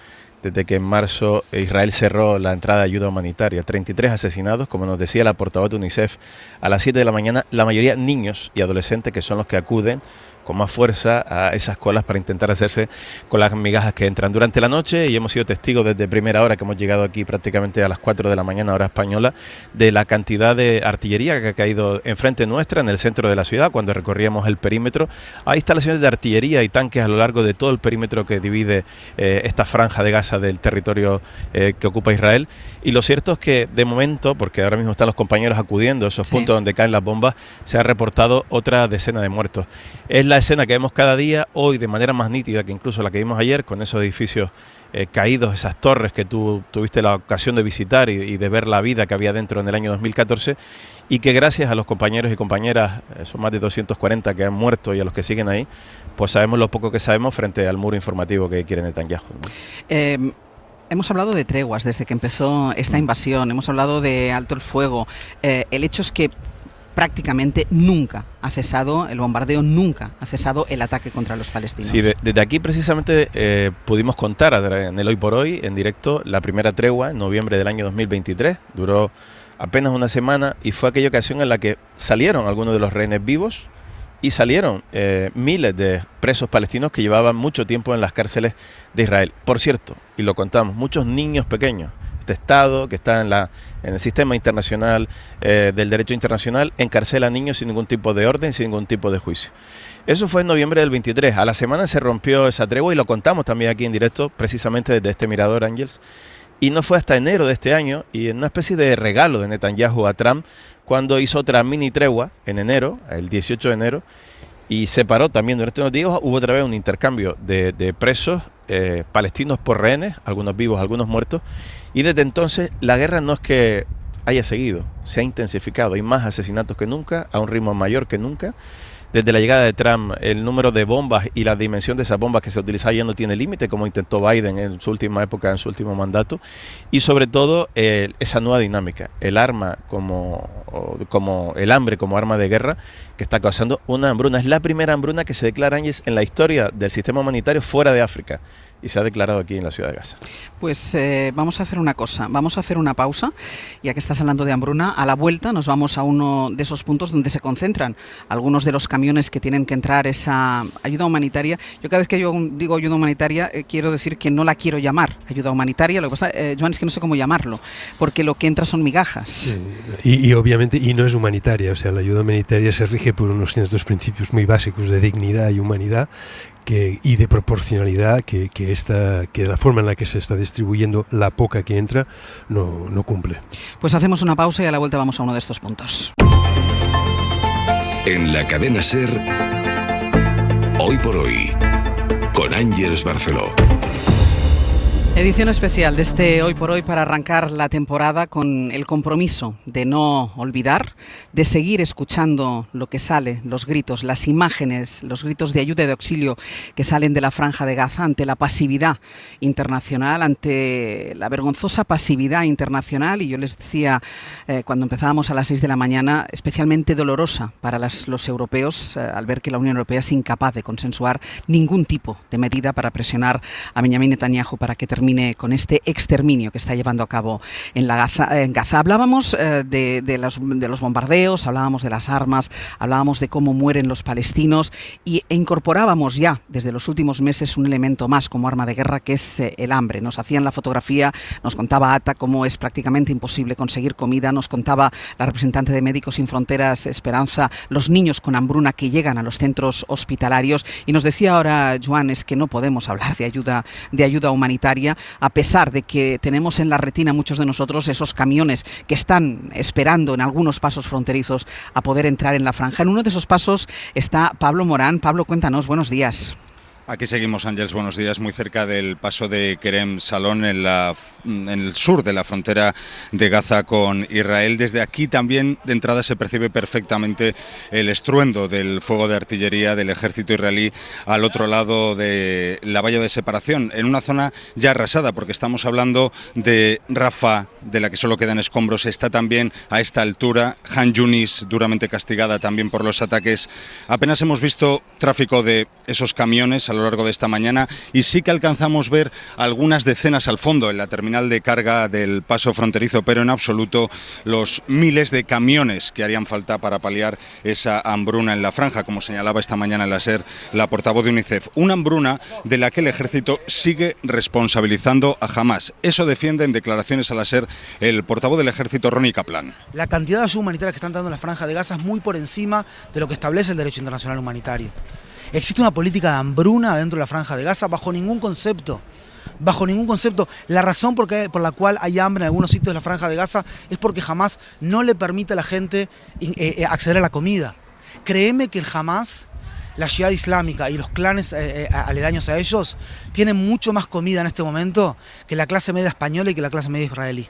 desde que en marzo Israel cerró la entrada de ayuda humanitaria. 33 asesinados, como nos decía la portavoz de UNICEF, a las 7 de la mañana, la mayoría niños y adolescentes, que son los que acuden con más fuerza a esas colas para intentar hacerse con las migajas que entran durante la noche. Y hemos sido testigos desde primera hora, que hemos llegado aquí prácticamente a las 4 de la mañana, hora española, de la cantidad de artillería que ha caído enfrente nuestra, en el centro de la ciudad, cuando recorríamos el perímetro. Hay instalaciones de artillería y tanques a lo largo de todo el perímetro que divide esta franja de Gaza del territorio que ocupa Israel. Y lo cierto es que de momento, porque ahora mismo están los compañeros acudiendo a esos puntos donde caen las bombas, se ha reportado otra decena de muertos. Es la la escena que vemos cada día, hoy de manera más nítida que incluso la que vimos ayer, con esos edificios caídos, esas torres que tú tuviste la ocasión de visitar y de ver la vida que había dentro en el año 2014, y que gracias a los compañeros y compañeras, son más de 240 que han muerto y a los que siguen ahí, pues sabemos lo poco que sabemos frente al muro informativo que quiere Netanyahu, ¿no? Hemos hablado de treguas desde que empezó esta invasión, hemos hablado de alto el fuego. El hecho es que prácticamente nunca ha cesado el bombardeo, nunca ha cesado el ataque contra los palestinos. Sí, desde aquí precisamente pudimos contar en el Hoy por Hoy, en directo, la primera tregua en noviembre del año 2023. Duró apenas una semana y fue aquella ocasión en la que salieron algunos de los rehenes vivos y salieron miles de presos palestinos que llevaban mucho tiempo en las cárceles de Israel. Por cierto, y lo contamos, muchos niños pequeños. Este Estado que está en el sistema internacional del derecho internacional encarcela a niños sin ningún tipo de orden, sin ningún tipo de juicio. Eso fue en noviembre del 23. A la semana se rompió esa tregua y lo contamos también aquí en directo, precisamente desde este mirador, Ángels. Y no fue hasta enero de este año, y en una especie de regalo de Netanyahu a Trump, cuando hizo otra mini tregua en enero, el 18 de enero, y separó también durante unos días, hubo otra vez un intercambio de presos palestinos por rehenes, algunos vivos, algunos muertos, y desde entonces la guerra no es que haya seguido, se ha intensificado, hay más asesinatos que nunca, a un ritmo mayor que nunca. Desde la llegada de Trump, el número de bombas y la dimensión de esas bombas que se utilizaban ya no tiene límite, como intentó Biden en su última época, en su último mandato. Y sobre todo, esa nueva dinámica, el arma como el hambre como arma de guerra, que está causando una hambruna. Es la primera hambruna que se declara en la historia del sistema humanitario fuera de África. Y se ha declarado aquí en la ciudad de Gaza. Pues vamos a hacer una cosa, vamos a hacer una pausa, ya que estás hablando de hambruna. A la vuelta nos vamos a uno de esos puntos donde se concentran algunos de los camiones que tienen que entrar esa ayuda humanitaria. Yo cada vez que yo digo ayuda humanitaria quiero decir que no la quiero llamar ayuda humanitaria. Lo que pasa, Joan, es que no sé cómo llamarlo, porque lo que entra son migajas. Sí, y obviamente no es humanitaria, o sea, la ayuda humanitaria se rige por unos ciertos principios muy básicos de dignidad y humanidad, y de proporcionalidad que la forma en la que se está distribuyendo la poca que entra no cumple. Pues hacemos una pausa y a la vuelta vamos a uno de estos puntos. En la cadena SER, Hoy por Hoy, con Ángels Barceló. Edición especial de este Hoy por Hoy para arrancar la temporada con el compromiso de no olvidar, de seguir escuchando lo que sale, los gritos, las imágenes, los gritos de ayuda y de auxilio que salen de la Franja de Gaza ante la pasividad internacional, ante la vergonzosa pasividad internacional. Y yo les decía cuando empezábamos a las 6 de la mañana, especialmente dolorosa para los europeos al ver que la Unión Europea es incapaz de consensuar ningún tipo de medida para presionar a Benjamin Netanyahu para que termine con este exterminio que está llevando a cabo en Gaza. Hablábamos de los bombardeos, hablábamos de las armas, hablábamos de cómo mueren los palestinos e incorporábamos ya desde los últimos meses un elemento más como arma de guerra, que es el hambre. Nos hacían la fotografía, nos contaba Ata cómo es prácticamente imposible conseguir comida, nos contaba la representante de Médicos Sin Fronteras, Esperanza, los niños con hambruna que llegan a los centros hospitalarios, y nos decía ahora Joan, es que no podemos hablar de ayuda humanitaria, a pesar de que tenemos en la retina muchos de nosotros esos camiones que están esperando en algunos pasos fronterizos a poder entrar en la franja. En uno de esos pasos está Pablo Morán. Pablo, cuéntanos, buenos días. Aquí seguimos, Ángels, buenos días, muy cerca del paso de Kerem Salón en el sur de la frontera de Gaza con Israel. Desde aquí también de entrada se percibe perfectamente el estruendo del fuego de artillería del ejército israelí al otro lado de la valla de separación, en una zona ya arrasada, porque estamos hablando de Rafah, de la que solo quedan escombros. Está también a esta altura Han Yunis, duramente castigada también por los ataques. Apenas hemos visto tráfico de esos camiones a lo largo de esta mañana, y sí que alcanzamos ver algunas decenas al fondo en la terminal de carga del paso fronterizo, pero en absoluto los miles de camiones que harían falta para paliar esa hambruna en la franja, como señalaba esta mañana en la SER la portavoz de UNICEF. Una hambruna de la que el ejército sigue responsabilizando a Hamás. Eso defiende en declaraciones a la SER el portavoz del ejército, Ronnie Kaplan. La cantidad de ayuda humanitaria que están dando en la franja de Gaza es muy por encima de lo que establece el derecho internacional humanitario. Existe una política de hambruna dentro de la franja de Gaza bajo ningún concepto. La razón por la cual hay hambre en algunos sitios de la franja de Gaza es porque Hamás no le permite a la gente acceder a la comida. Créeme que el Hamás la Jihad Islámica y los clanes aledaños a ellos tienen mucho más comida en este momento que la clase media española y que la clase media israelí.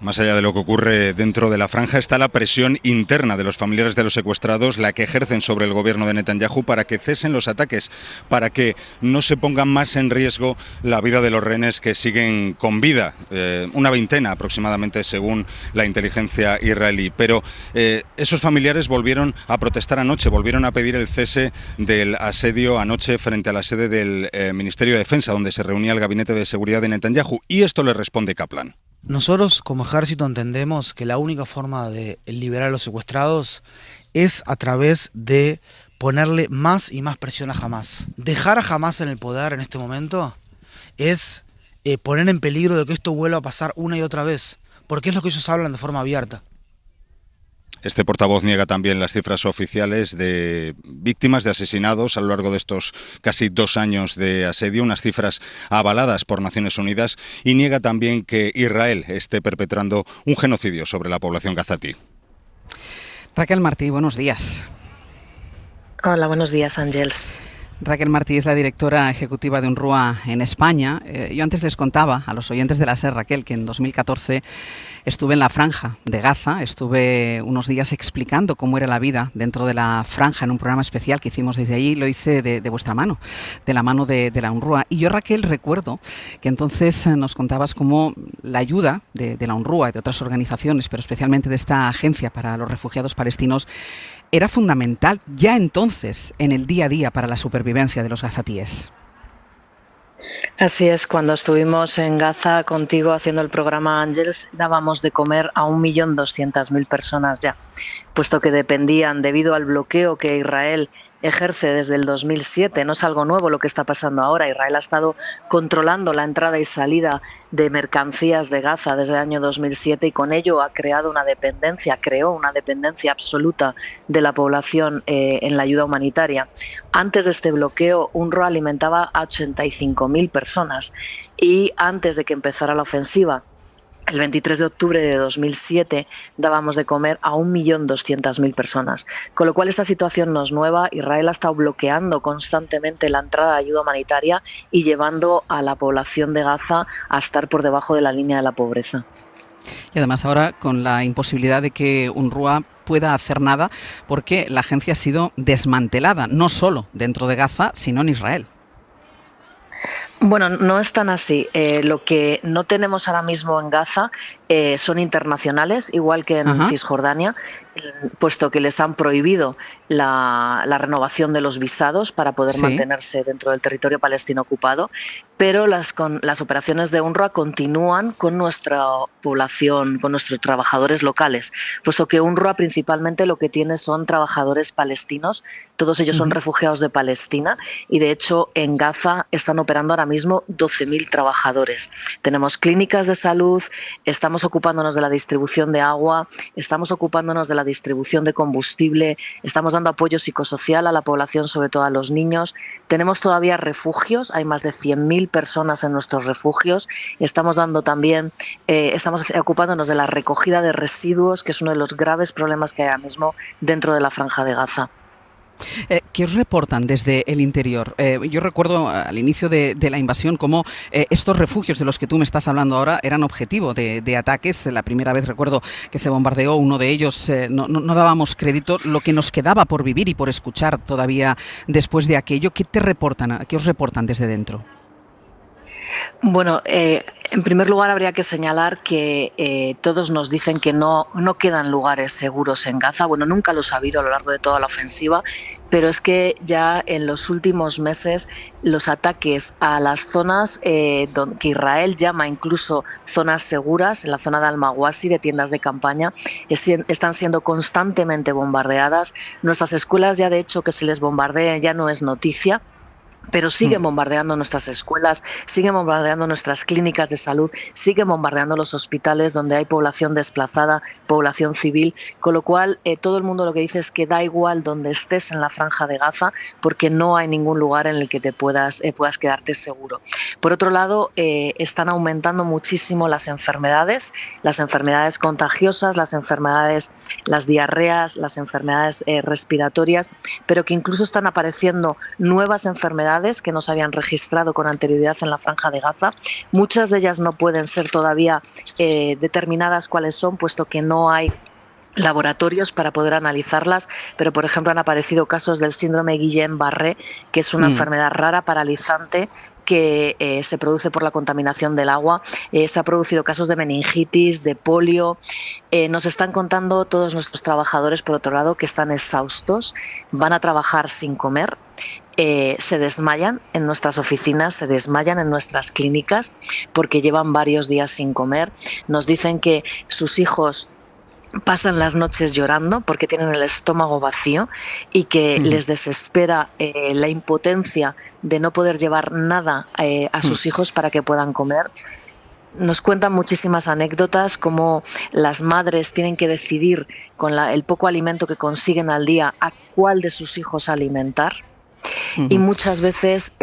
Más allá de lo que ocurre dentro de la franja está la presión interna de los familiares de los secuestrados, la que ejercen sobre el gobierno de Netanyahu para que cesen los ataques, para que no se ponga más en riesgo la vida de los rehenes que siguen con vida, una veintena aproximadamente según la inteligencia israelí. Pero esos familiares volvieron a protestar anoche, volvieron a pedir el cese del asedio anoche frente a la sede del Ministerio de Defensa, donde se reunía el gabinete de seguridad de Netanyahu, y esto le responde Kaplan. Nosotros como ejército entendemos que la única forma de liberar a los secuestrados es a través de ponerle más y más presión a Hamás. Dejar a Hamás en el poder en este momento es poner en peligro de que esto vuelva a pasar una y otra vez, porque es lo que ellos hablan de forma abierta. Este portavoz niega también las cifras oficiales de víctimas de asesinados a lo largo de estos casi 2 años de asedio, unas cifras avaladas por Naciones Unidas, y niega también que Israel esté perpetrando un genocidio sobre la población gazatí. Raquel Martí, buenos días. Hola, buenos días, Ángels. Raquel Martí es la directora ejecutiva de UNRWA en España. Yo antes les contaba a los oyentes de la SER, Raquel, que en 2014 estuve en la franja de Gaza, estuve unos días explicando cómo era la vida dentro de la franja en un programa especial que hicimos desde allí. Lo hice de vuestra mano, de la mano de la UNRWA. Y yo, Raquel, recuerdo que entonces nos contabas cómo la ayuda de la UNRWA y de otras organizaciones, pero especialmente de esta agencia para los refugiados palestinos, era fundamental ya entonces en el día a día para la supervivencia de los gazatíes. Así es, cuando estuvimos en Gaza contigo haciendo el programa Ángels, dábamos de comer a 1.200.000 personas ya, puesto que dependían, debido al bloqueo que Israel ejerce desde el 2007, no es algo nuevo lo que está pasando ahora. Israel ha estado controlando la entrada y salida de mercancías de Gaza desde el año 2007 y con ello creó una dependencia absoluta de la población en la ayuda humanitaria. Antes de este bloqueo, UNRWA alimentaba a 85.000 personas y antes de que empezara la ofensiva, el 23 de octubre de 2007 dábamos de comer a 1.200.000 personas. Con lo cual esta situación no es nueva. Israel ha estado bloqueando constantemente la entrada de ayuda humanitaria y llevando a la población de Gaza a estar por debajo de la línea de la pobreza. Y además ahora con la imposibilidad de que UNRWA pueda hacer nada porque la agencia ha sido desmantelada, no solo dentro de Gaza, sino en Israel. Bueno, no es tan así. Lo que no tenemos ahora mismo en Gaza son internacionales, igual que en Cisjordania, puesto que les han prohibido la renovación de los visados para poder mantenerse dentro del territorio palestino ocupado, pero las operaciones de UNRWA continúan con nuestra población, con nuestros trabajadores locales, puesto que UNRWA principalmente lo que tiene son trabajadores palestinos, todos ellos son refugiados de Palestina y de hecho en Gaza están operando ahora mismo 12.000 trabajadores. Tenemos clínicas de salud, estamos ocupándonos de la distribución de agua, estamos ocupándonos de la distribución de combustible, estamos dando apoyo psicosocial a la población, sobre todo a los niños. Tenemos todavía refugios, hay más de 100.000 personas en nuestros refugios. Estamos dando también, estamos ocupándonos de la recogida de residuos, que es uno de los graves problemas que hay ahora mismo dentro de la Franja de Gaza. ¿Qué os reportan desde el interior? Yo recuerdo al inicio de la invasión cómo estos refugios de los que tú me estás hablando ahora eran objetivo de ataques. La primera vez recuerdo que se bombardeó uno de ellos, no dábamos crédito, lo que nos quedaba por vivir y por escuchar todavía después de aquello. ¿Qué os reportan desde dentro? Bueno, en primer lugar habría que señalar que todos nos dicen que no quedan lugares seguros en Gaza. Bueno, nunca los ha habido a lo largo de toda la ofensiva, pero es que ya en los últimos meses los ataques a las zonas que Israel llama incluso zonas seguras, en la zona de Al-Mawasi, de tiendas de campaña, están siendo constantemente bombardeadas. Nuestras escuelas ya de hecho que se les bombardee ya no es noticia. pero siguen bombardeando nuestras escuelas, siguen bombardeando nuestras clínicas de salud, siguen bombardeando los hospitales donde hay población desplazada, población civil, con lo cual todo el mundo lo que dice es que da igual donde estés en la Franja de Gaza, porque no hay ningún lugar en el que te puedas quedarte seguro. Por otro lado, están aumentando muchísimo las enfermedades contagiosas, las diarreas, las enfermedades respiratorias, pero que incluso están apareciendo nuevas enfermedades que no se habían registrado con anterioridad en la Franja de Gaza. Muchas de ellas no pueden ser todavía determinadas cuáles son, puesto que no hay laboratorios para poder analizarlas, pero por ejemplo han aparecido casos del síndrome Guillain-Barré, que es una enfermedad rara, paralizante, que se produce por la contaminación del agua. Se han producido casos de meningitis, de polio. Nos están contando todos nuestros trabajadores, por otro lado, que están exhaustos, van a trabajar sin comer, se desmayan en nuestras oficinas, se desmayan en nuestras clínicas porque llevan varios días sin comer. Nos dicen que sus hijos pasan las noches llorando porque tienen el estómago vacío y que les desespera la impotencia de no poder llevar nada a sus hijos para que puedan comer. Nos cuentan muchísimas anécdotas, como las madres tienen que decidir con el poco alimento que consiguen al día a cuál de sus hijos alimentar, y muchas veces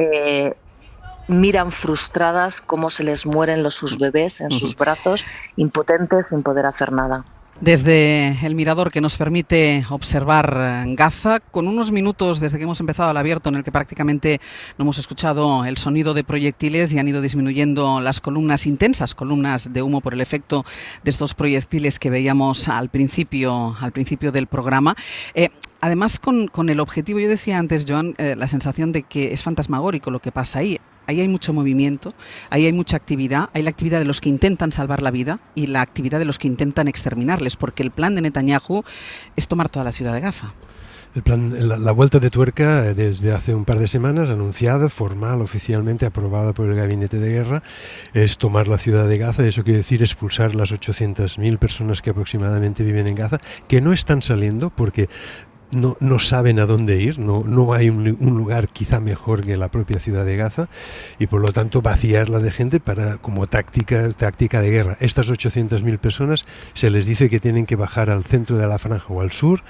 miran frustradas cómo se les mueren sus bebés en sus brazos, impotentes, sin poder hacer nada. Desde el mirador que nos permite observar Gaza, con unos minutos desde que hemos empezado al abierto en el que prácticamente no hemos escuchado el sonido de proyectiles y han ido disminuyendo las intensas columnas de humo por el efecto de estos proyectiles que veíamos al principio del programa. Además, con el objetivo, yo decía antes, Joan, la sensación de que es fantasmagórico lo que pasa ahí. Ahí hay mucho movimiento, ahí hay mucha actividad, hay la actividad de los que intentan salvar la vida y la actividad de los que intentan exterminarles, porque el plan de Netanyahu es tomar toda la ciudad de Gaza. El plan, la vuelta de tuerca desde hace un par de semanas, anunciada, formal, oficialmente aprobada por el Gabinete de Guerra, es tomar la ciudad de Gaza. Eso quiere decir expulsar las 800.000 personas que aproximadamente viven en Gaza, que no están saliendo porque no saben a dónde ir, no hay un lugar quizá mejor que la propia ciudad de Gaza, y por lo tanto vaciarla de gente como táctica de guerra. Estas 800.000 personas se les dice que tienen que bajar al centro de la franja o al sur,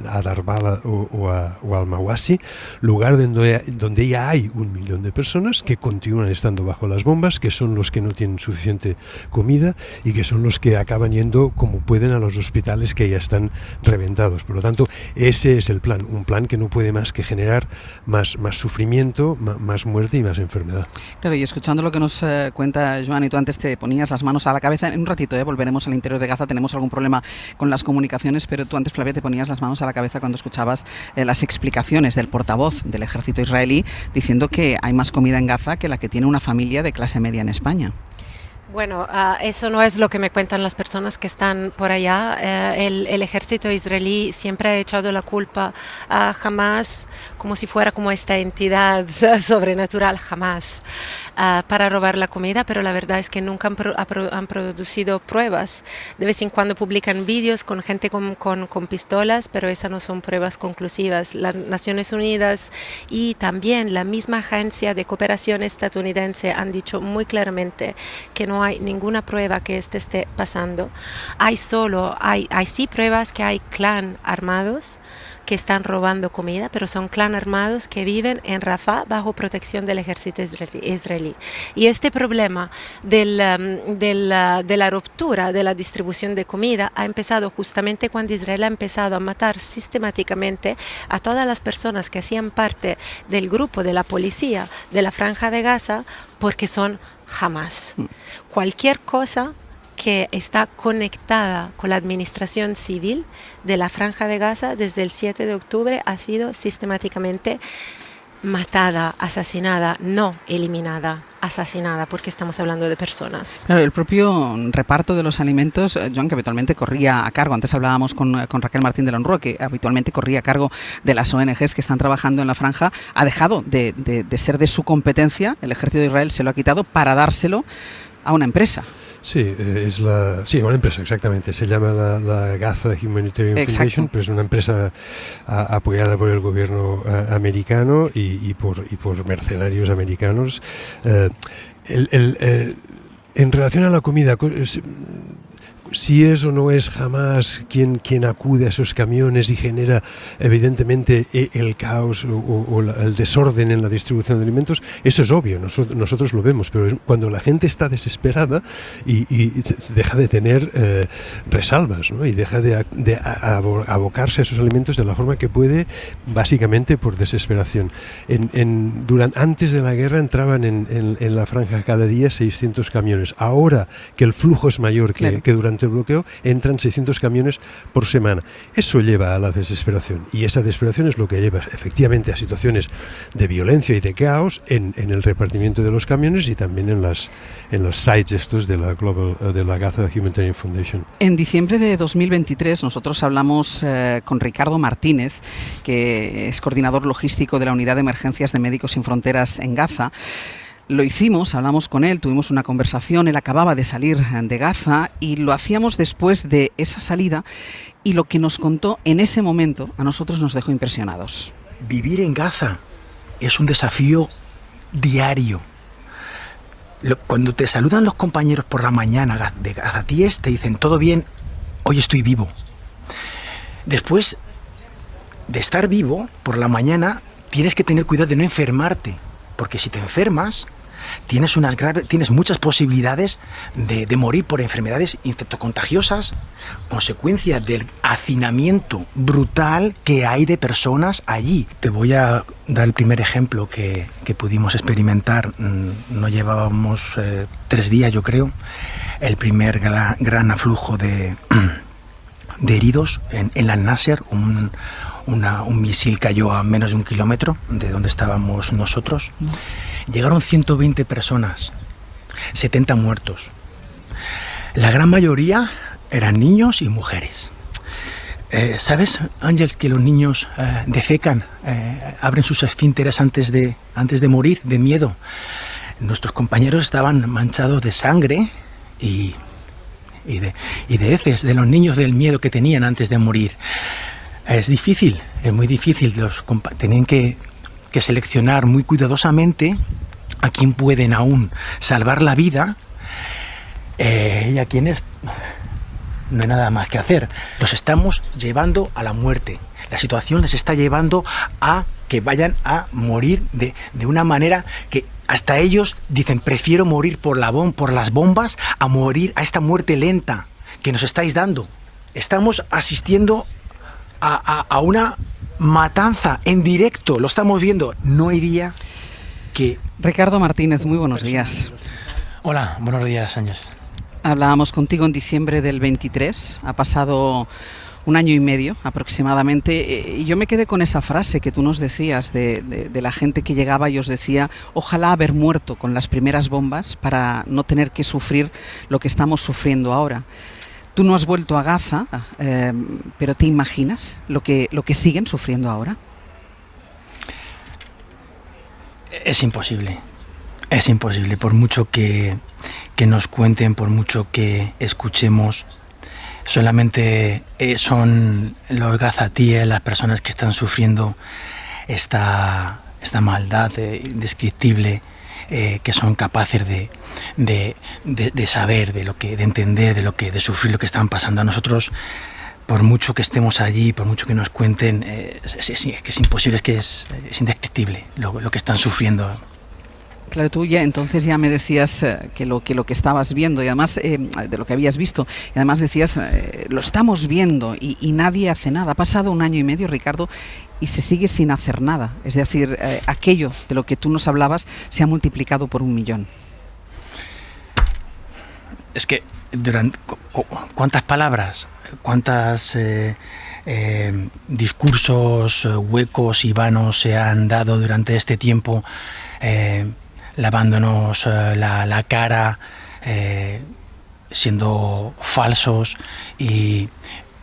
a Darbala o al Mawasi, lugar donde ya hay 1 millón de personas que continúan estando bajo las bombas, que son los que no tienen suficiente comida y que son los que acaban yendo como pueden a los hospitales que ya están reventados. Por lo tanto, ese es el plan, un plan que no puede más que generar más sufrimiento, más muerte y más enfermedad. Claro, y escuchando lo que nos cuenta Joan, y tú antes te ponías las manos a la cabeza, en un ratito volveremos al interior de Gaza, tenemos algún problema con las comunicaciones, pero tú antes, Flavia, te ponías las manos a la cabeza cuando escuchabas las explicaciones del portavoz del ejército israelí diciendo que hay más comida en Gaza que la que tiene una familia de clase media en España. Bueno, eso no es lo que me cuentan las personas que están por allá. El ejército israelí siempre ha echado la culpa a Hamas como si fuera como esta entidad sobrenatural, Hamas, para robar la comida, pero la verdad es que nunca han producido pruebas. De vez en cuando publican vídeos con gente con pistolas, pero esas no son pruebas conclusivas. Las Naciones Unidas y también la misma agencia de cooperación estadounidense han dicho muy claramente que no hay ninguna prueba que esto esté pasando. Hay sí pruebas que hay clan armados que están robando comida, pero son clan armados que viven en Rafah bajo protección del ejército israelí. Y este problema de la ruptura de la distribución de comida ha empezado justamente cuando Israel ha empezado a matar sistemáticamente a todas las personas que hacían parte del grupo de la policía de la Franja de Gaza porque son Hamas. Cualquier cosa que está conectada con la administración civil de la Franja de Gaza desde el 7 de octubre ha sido sistemáticamente matada, asesinada, no eliminada, asesinada, porque estamos hablando de personas. Claro, el propio reparto de los alimentos, Joan, que habitualmente corría a cargo, antes hablábamos con Raquel Martín de Lonrua, que habitualmente corría a cargo de las ONGs que están trabajando en la franja, ha dejado de ser de su competencia, el ejército de Israel se lo ha quitado para dárselo a una empresa. Sí, es una empresa, exactamente. Se llama la Gaza Humanitarian Foundation, pero es una empresa apoyada por el gobierno americano y por mercenarios americanos. En relación a la comida, si es o no es Hamás quien acude a esos camiones y genera evidentemente el caos o el desorden en la distribución de alimentos, eso es obvio, nosotros lo vemos, pero cuando la gente está desesperada y deja de tener resalvas, ¿no? Y deja de abocarse a esos alimentos de la forma que puede, básicamente por desesperación. Antes de la guerra entraban en la franja cada día 600 camiones. Ahora que el flujo es mayor que durante el bloqueo, entran 600 camiones por semana. Eso lleva a la desesperación, y esa desesperación es lo que lleva efectivamente a situaciones de violencia y de caos en el repartimiento de los camiones y también en los sites estos de la Gaza Humanitarian Foundation. En diciembre de 2023 nosotros hablamos con Ricardo Martínez, que es coordinador logístico de la Unidad de Emergencias de Médicos Sin Fronteras en Gaza. Lo hicimos, hablamos con él, tuvimos una conversación, él acababa de salir de Gaza y lo hacíamos después de esa salida, y lo que nos contó en ese momento a nosotros nos dejó impresionados. Vivir en Gaza es un desafío diario. Cuando te saludan los compañeros por la mañana de Gazatíes, te dicen todo bien, hoy estoy vivo. Después de estar vivo por la mañana tienes que tener cuidado de no enfermarte, porque si te enfermas tienes muchas posibilidades de morir por enfermedades infectocontagiosas, consecuencia del hacinamiento brutal que hay de personas allí. Te voy a dar el primer ejemplo que pudimos experimentar. No llevábamos 3 días, yo creo, el primer gran aflujo de heridos en la Nasser. Un misil cayó a menos de 1 kilómetro de donde estábamos nosotros. Llegaron 120 personas, 70 muertos. La gran mayoría eran niños y mujeres. ¿Sabes, Ángel, que los niños defecan, abren sus esfínteres antes de morir, de miedo? Nuestros compañeros estaban manchados de sangre y de heces de los niños, del miedo que tenían antes de morir. Es difícil, es muy difícil. Tienen que seleccionar muy cuidadosamente a quién pueden aún salvar la vida y a quienes no hay nada más que hacer. Los estamos llevando a la muerte. La situación les está llevando a que vayan a morir de una manera que hasta ellos dicen: prefiero morir por las bombas a morir a esta muerte lenta que nos estáis dando. Estamos asistiendo a una matanza en directo, lo estamos viendo. No hay día que... Ricardo Martínez, muy buenos días. Hola, buenos días, Ángels. Hablábamos contigo en diciembre del 23, ha pasado 1 año y medio aproximadamente, y yo me quedé con esa frase que tú nos decías de la gente que llegaba y os decía: ojalá haber muerto con las primeras bombas para no tener que sufrir lo que estamos sufriendo ahora. Tú no has vuelto a Gaza, pero ¿te imaginas lo que siguen sufriendo ahora? Es imposible, por mucho que nos cuenten, por mucho que escuchemos. Solamente son los gazatíes, las personas que están sufriendo esta maldad indescriptible, que son capaces de saber, de entender, de sufrir lo que están pasando. A nosotros, por mucho que estemos allí, por mucho que nos cuenten, es imposible, es indescriptible lo que están sufriendo. Claro, tú entonces ya me decías que lo que estabas viendo, y además de lo que habías visto, y además decías, lo estamos viendo y nadie hace nada. Ha pasado 1 año y medio, Ricardo, y se sigue sin hacer nada. Es decir, aquello de lo que tú nos hablabas se ha multiplicado por 1 millón. Es que ¿cuántas palabras, cuántos discursos huecos y vanos se han dado durante este tiempo, lavándonos la cara, siendo falsos y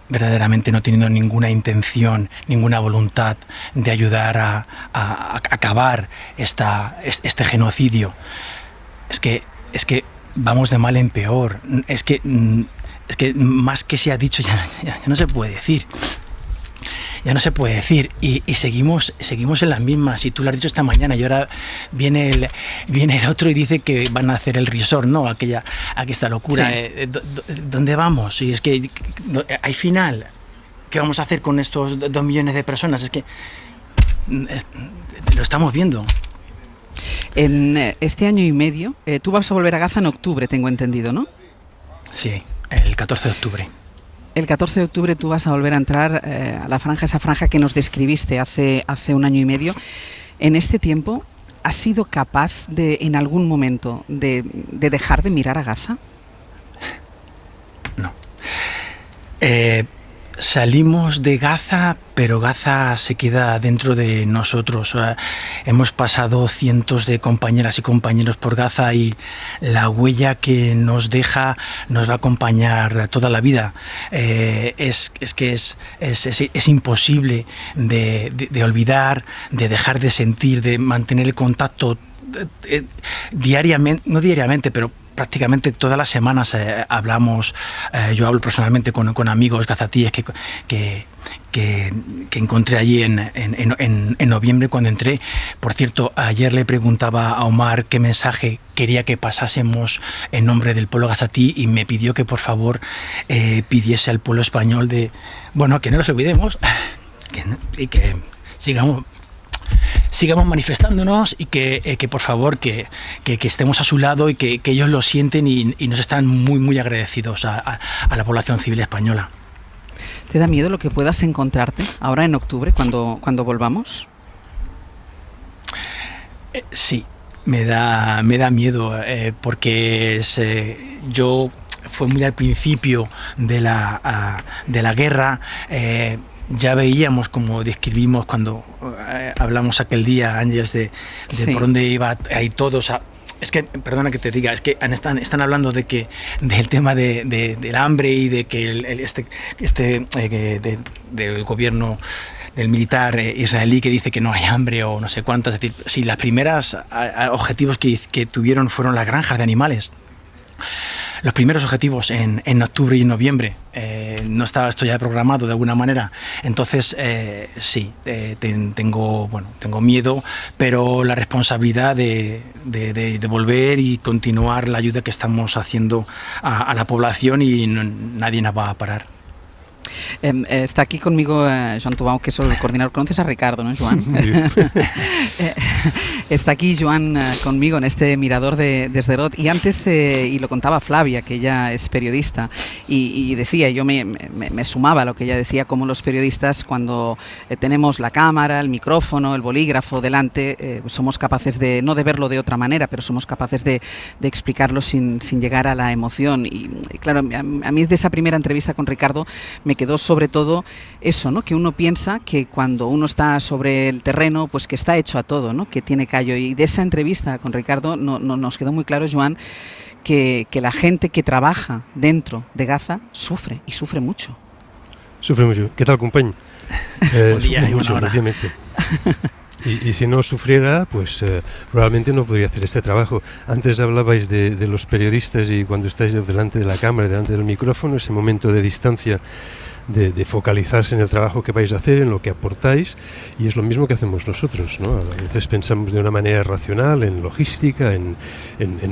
verdaderamente no teniendo ninguna intención, ninguna voluntad de ayudar a acabar este genocidio? Es que vamos de mal en peor. Es que más que se ha dicho ya no se puede decir. Ya no se puede decir. Y seguimos en las mismas. Si tú lo has dicho esta mañana y ahora viene el otro y dice que van a hacer el resort, ¿no? Esta locura. Sí. ¿Dónde vamos? Y es que hay final. ¿Qué vamos a hacer con estos 2 millones de personas? Es que lo estamos viendo. En este año y medio, tú vas a volver a Gaza en octubre, tengo entendido, ¿no? Sí, el 14 de octubre. El 14 de octubre tú vas a volver a entrar a la franja, esa franja que nos describiste hace 1 año y medio. En este tiempo, ¿has sido capaz de, en algún momento, de dejar de mirar a Gaza? No. Salimos de Gaza, pero Gaza se queda dentro de nosotros. Hemos pasado cientos de compañeras y compañeros por Gaza y la huella que nos deja nos va a acompañar toda la vida. Es imposible de olvidar, de dejar de sentir, de mantener el contacto diariamente, no diariamente, pero prácticamente todas las semanas hablamos. Yo hablo personalmente con amigos gazatíes que encontré allí en noviembre cuando entré. Por cierto, ayer le preguntaba a Omar qué mensaje quería que pasásemos en nombre del pueblo gazatí y me pidió que por favor pidiese al pueblo español que no nos olvidemos y que sigamos manifestándonos y que por favor que estemos a su lado y que ellos lo sienten y nos están muy muy agradecidos a la población civil española. ¿Te da miedo lo que puedas encontrarte ahora en octubre cuando volvamos? Sí, me da miedo porque yo fue muy al principio de la guerra. Ya veíamos, como describimos cuando hablamos aquel día, Ángeles, de sí, por dónde iba ahí todos. Es que, perdona que te diga, es que están hablando del tema del hambre y de que del gobierno del militar israelí que dice que no hay hambre o no sé cuántas. Es decir, si las primeras objetivos que tuvieron fueron las granjas de animales. Los primeros objetivos en octubre y en noviembre, no estaba esto ya programado de alguna manera. Entonces, sí, tengo miedo, pero la responsabilidad de volver y continuar la ayuda que estamos haciendo a la población y nadie nos va a parar. Está aquí conmigo Joan Tubau, que es el coordinador. Conoces a Ricardo, ¿no, Joan? Está aquí Joan conmigo en este mirador de Sderot. Y antes, y lo contaba Flavia, que ella es periodista, y decía, yo me sumaba a lo que ella decía, como los periodistas, cuando tenemos la cámara, el micrófono, el bolígrafo delante, somos capaces no de verlo de otra manera, pero somos capaces de explicarlo sin llegar a la emoción. Y claro, a mí de esa primera entrevista con Ricardo me quedó sobre todo eso, ¿no? Que uno piensa que cuando uno está sobre el terreno, pues que está hecho a todo, ¿no? Que tiene callo. Y de esa entrevista con Ricardo nos quedó muy claro, Joan, que la gente que trabaja dentro de Gaza sufre, y sufre mucho. Sufre mucho. ¿Qué tal, compañero? Sufre mucho, obviamente. Y si no sufriera, pues probablemente no podría hacer este trabajo. Antes hablabais de los periodistas y cuando estáis delante de la cámara, delante del micrófono, ese momento de distancia, de focalizarse en el trabajo que vais a hacer, en lo que aportáis, y es lo mismo que hacemos nosotros, ¿no? A veces pensamos de una manera racional en logística, en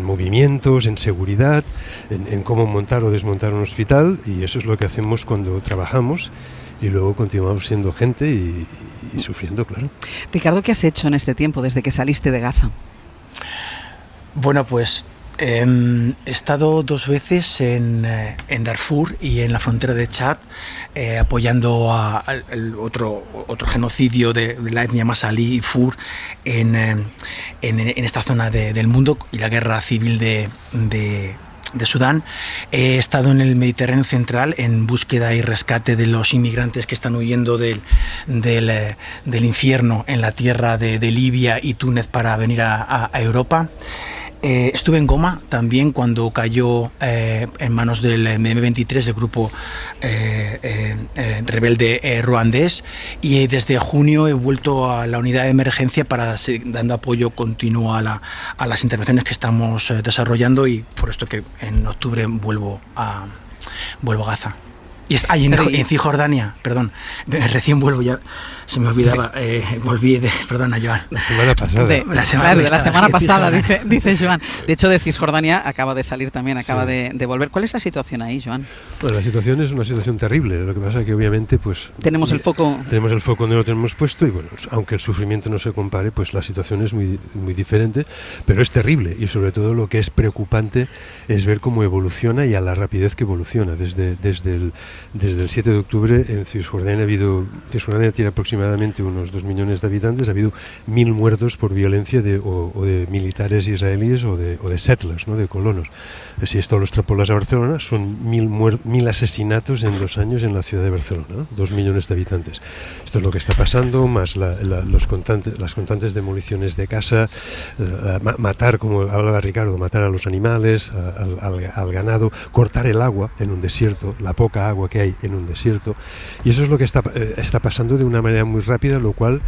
movimientos, en seguridad, en cómo montar o desmontar un hospital, y eso es lo que hacemos cuando trabajamos, y luego continuamos siendo gente y sufriendo, claro. Ricardo, ¿qué has hecho en este tiempo desde que saliste de Gaza? Bueno, pues he estado 2 veces en Darfur y en la frontera de Chad, apoyando al otro genocidio de la etnia Masalí y Fur en esta zona del mundo, y la guerra civil de Sudán. He estado en el Mediterráneo central en búsqueda y rescate de los inmigrantes que están huyendo del infierno en la tierra de Libia y Túnez para venir a Europa. Estuve en Goma también cuando cayó en manos del M23, del grupo rebelde ruandés, y desde junio he vuelto a la unidad de emergencia para seguir dando apoyo continuo a las intervenciones que estamos desarrollando, y por esto que en octubre vuelvo a Gaza. Y en Cisjordania, perdón, recién vuelvo, ya se me olvidaba, perdona, Joan. La semana pasada. De la semana pasada, dice Joan. De hecho, de Cisjordania acaba de salir también, acaba de volver. ¿Cuál es la situación ahí, Joan? Bueno, la situación es una situación terrible. Lo que pasa es que obviamente pues tenemos el foco donde lo tenemos puesto, y bueno, aunque el sufrimiento no se compare, pues la situación es muy, muy diferente, pero es terrible, y sobre todo lo que es preocupante es ver cómo evoluciona y a la rapidez que evoluciona. Desde el 7 de octubre en Cisjordania Cisjordania tiene aproximadamente unos 2 millones de habitantes, ha habido 1.000 muertos por violencia de militares israelíes o de settlers, ¿no? De colonos. Si esto lo extrapolas a Barcelona, son 1.000 asesinatos en 2 años en la ciudad de Barcelona, ¿no? 2 millones de habitantes. Esto es lo que está pasando, más las constantes demoliciones de casa, matar, como hablaba Ricardo, matar a los animales, al ganado, cortar el agua en un desierto, la poca agua que hay en un desierto, y eso es lo que está pasando de una manera muy rápida, lo cual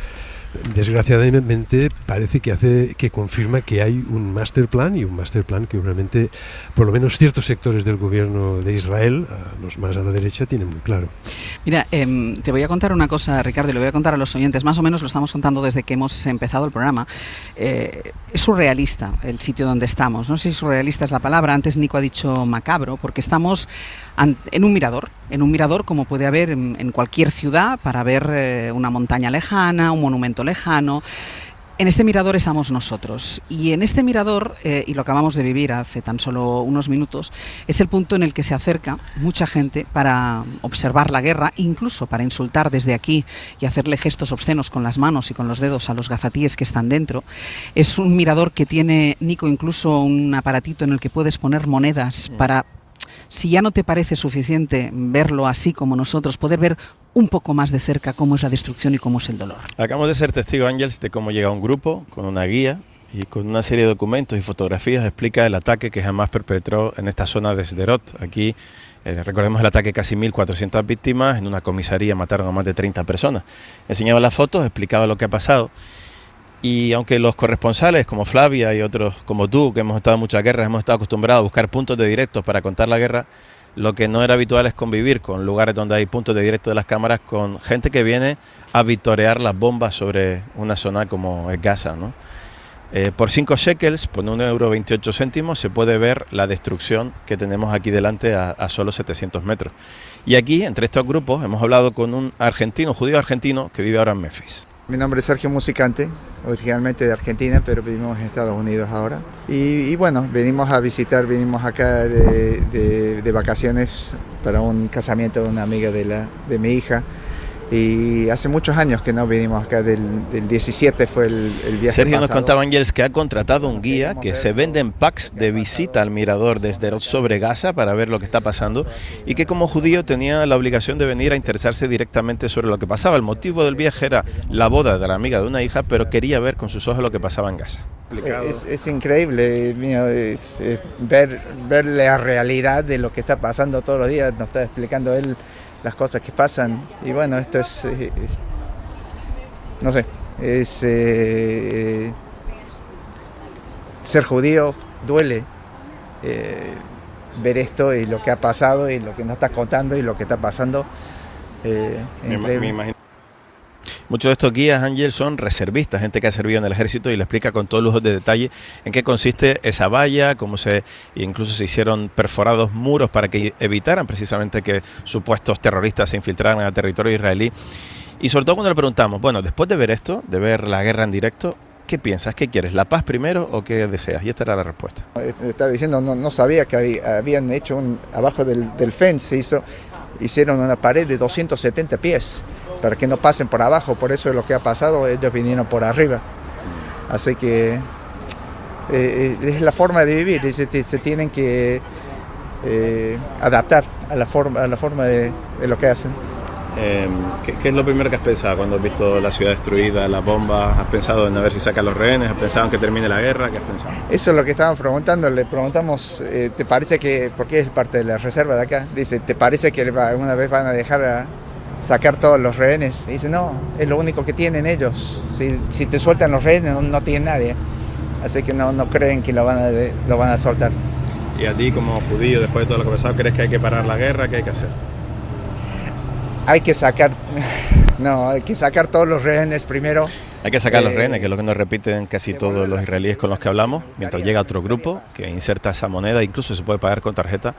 desgraciadamente parece que confirma que hay un master plan, y un master plan que realmente por lo menos ciertos sectores del gobierno de Israel, los más a la derecha, tienen muy claro. Mira, te voy a contar una cosa, Ricardo, y le voy a contar a los oyentes, más o menos lo estamos contando desde que hemos empezado el programa. Es surrealista el sitio donde estamos, no sé si surrealista es la palabra, antes Nico ha dicho macabro, porque estamos en un mirador como puede haber en cualquier ciudad para ver una montaña lejana, un monumento lejano. En este mirador estamos nosotros, y en este mirador, y lo acabamos de vivir hace tan solo unos minutos, es el punto en el que se acerca mucha gente para observar la guerra, incluso para insultar desde aquí y hacerle gestos obscenos con las manos y con los dedos a los gazatíes que están dentro. Es un mirador que tiene, Nico, incluso un aparatito en el que puedes poner monedas para, si ya no te parece suficiente verlo así como nosotros, poder ver un poco más de cerca cómo es la destrucción y cómo es el dolor. Acabamos de ser testigos, Ángels, de cómo llega un grupo con una guía y con una serie de documentos y fotografías explica el ataque que jamás perpetró en esta zona de Sderot. Aquí recordemos el ataque, casi 1.400 víctimas, en una comisaría mataron a más de 30 personas. Enseñaba las fotos, explicaba lo que ha pasado. Y aunque los corresponsales como Flavia y otros como tú, que hemos estado en muchas guerras, hemos estado acostumbrados a buscar puntos de directo para contar la guerra, lo que no era habitual es convivir con lugares donde hay puntos de directo de las cámaras con gente que viene a victorear las bombas sobre una zona como es Gaza, ¿no? Por 5 shekels, por 1,28 €, se puede ver la destrucción que tenemos aquí delante a solo 700 metros. Y aquí, entre estos grupos, hemos hablado con un judío argentino, que vive ahora en Memphis. Mi nombre es Sergio Musicante, originalmente de Argentina, pero vivimos en Estados Unidos ahora. Y bueno, venimos acá de vacaciones para un casamiento de una amiga de mi hija. Y hace muchos años que no vinimos acá, del 17 fue el viaje Sergio pasado. nos contaba, Ángels, que ha contratado un guía que se vende en packs de visita al mirador desde sobre Gaza para ver lo que está pasando, y que como judío tenía la obligación de venir a interesarse directamente sobre lo que pasaba. El motivo del viaje era la boda de la amiga de una hija, pero quería ver con sus ojos lo que pasaba en Gaza. Es increíble ver la realidad de lo que está pasando todos los días. Nos está explicando él las cosas que pasan, y bueno, esto es no sé, ser judío duele, ver esto y lo que ha pasado y lo que nos está contando y lo que está pasando. Me imagino. Muchos de estos guías, Ángel, son reservistas, gente que ha servido en el ejército, y le explica con todo lujo de detalle en qué consiste esa valla, incluso se hicieron perforados muros para que evitaran precisamente que supuestos terroristas se infiltraran en el territorio israelí. Y sobre todo cuando le preguntamos, bueno, después de ver esto, de ver la guerra en directo, ¿qué piensas? ¿Qué quieres? ¿La paz primero o qué deseas? Y esta era la respuesta. Estaba diciendo, no sabía que habían hecho abajo del fence, hicieron una pared de 270 pies. Para que no pasen por abajo, por eso es lo que ha pasado, ellos vinieron por arriba. Así que es la forma de vivir, se tienen que adaptar a la forma de lo que hacen. ¿Qué es lo primero que has pensado cuando has visto la ciudad destruida, las bombas? ¿Has pensado en a ver si sacan los rehenes? ¿Has pensado en que termine la guerra? ¿Qué has pensado? Eso es lo que estábamos preguntando. Le preguntamos, ¿te parece que, porque es parte de la reserva de acá, dice, ¿te parece que alguna vez van a dejar sacar todos los rehenes? Y dice, no, es lo único que tienen ellos. Si te sueltan los rehenes no tienen nadie. Así que no creen que lo van a soltar. Y a ti como judío, después de todo lo que ha pasado, ¿crees que hay que parar la guerra? ¿Qué hay que hacer? Hay que sacar todos los rehenes primero. Hay que sacar los rehenes, que es lo que nos repiten casi todos los israelíes con los que hablamos, mientras llega otro grupo que inserta esa moneda, incluso se puede pagar con tarjeta,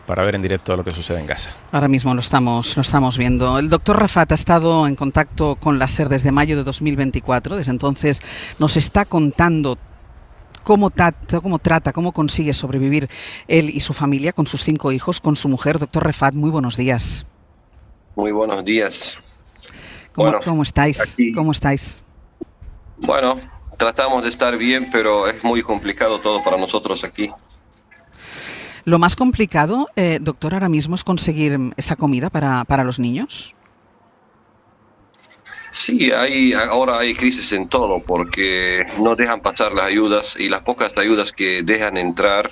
para ver en directo lo que sucede en Gaza. Ahora mismo lo estamos viendo. El doctor Rafat ha estado en contacto con la SER desde mayo de 2024. Desde entonces nos está contando cómo consigue sobrevivir él y su familia con sus 5 hijos, con su mujer. Doctor Rafat, muy buenos días. Muy buenos días. ¿Cómo estáis? Aquí, ¿Cómo estáis? Bueno, tratamos de estar bien, pero es muy complicado todo para nosotros aquí. Lo más complicado, doctor, ahora mismo es conseguir esa comida para los niños. Sí, ahora hay crisis en todo porque no dejan pasar las ayudas y las pocas ayudas que dejan entrar,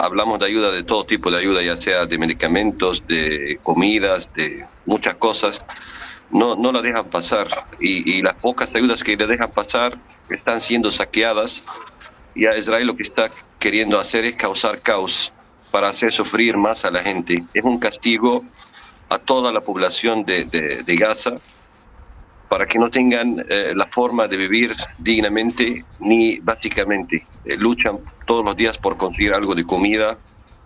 hablamos de ayuda, de todo tipo de ayuda, ya sea de medicamentos, de comidas, de muchas cosas, no la dejan pasar y las pocas ayudas que le dejan pasar están siendo saqueadas y a Israel lo que está queriendo hacer es causar caos para hacer sufrir más a la gente. Es un castigo a toda la población de Gaza, para que no tengan la forma de vivir dignamente ni básicamente. Luchan todos los días por conseguir algo de comida,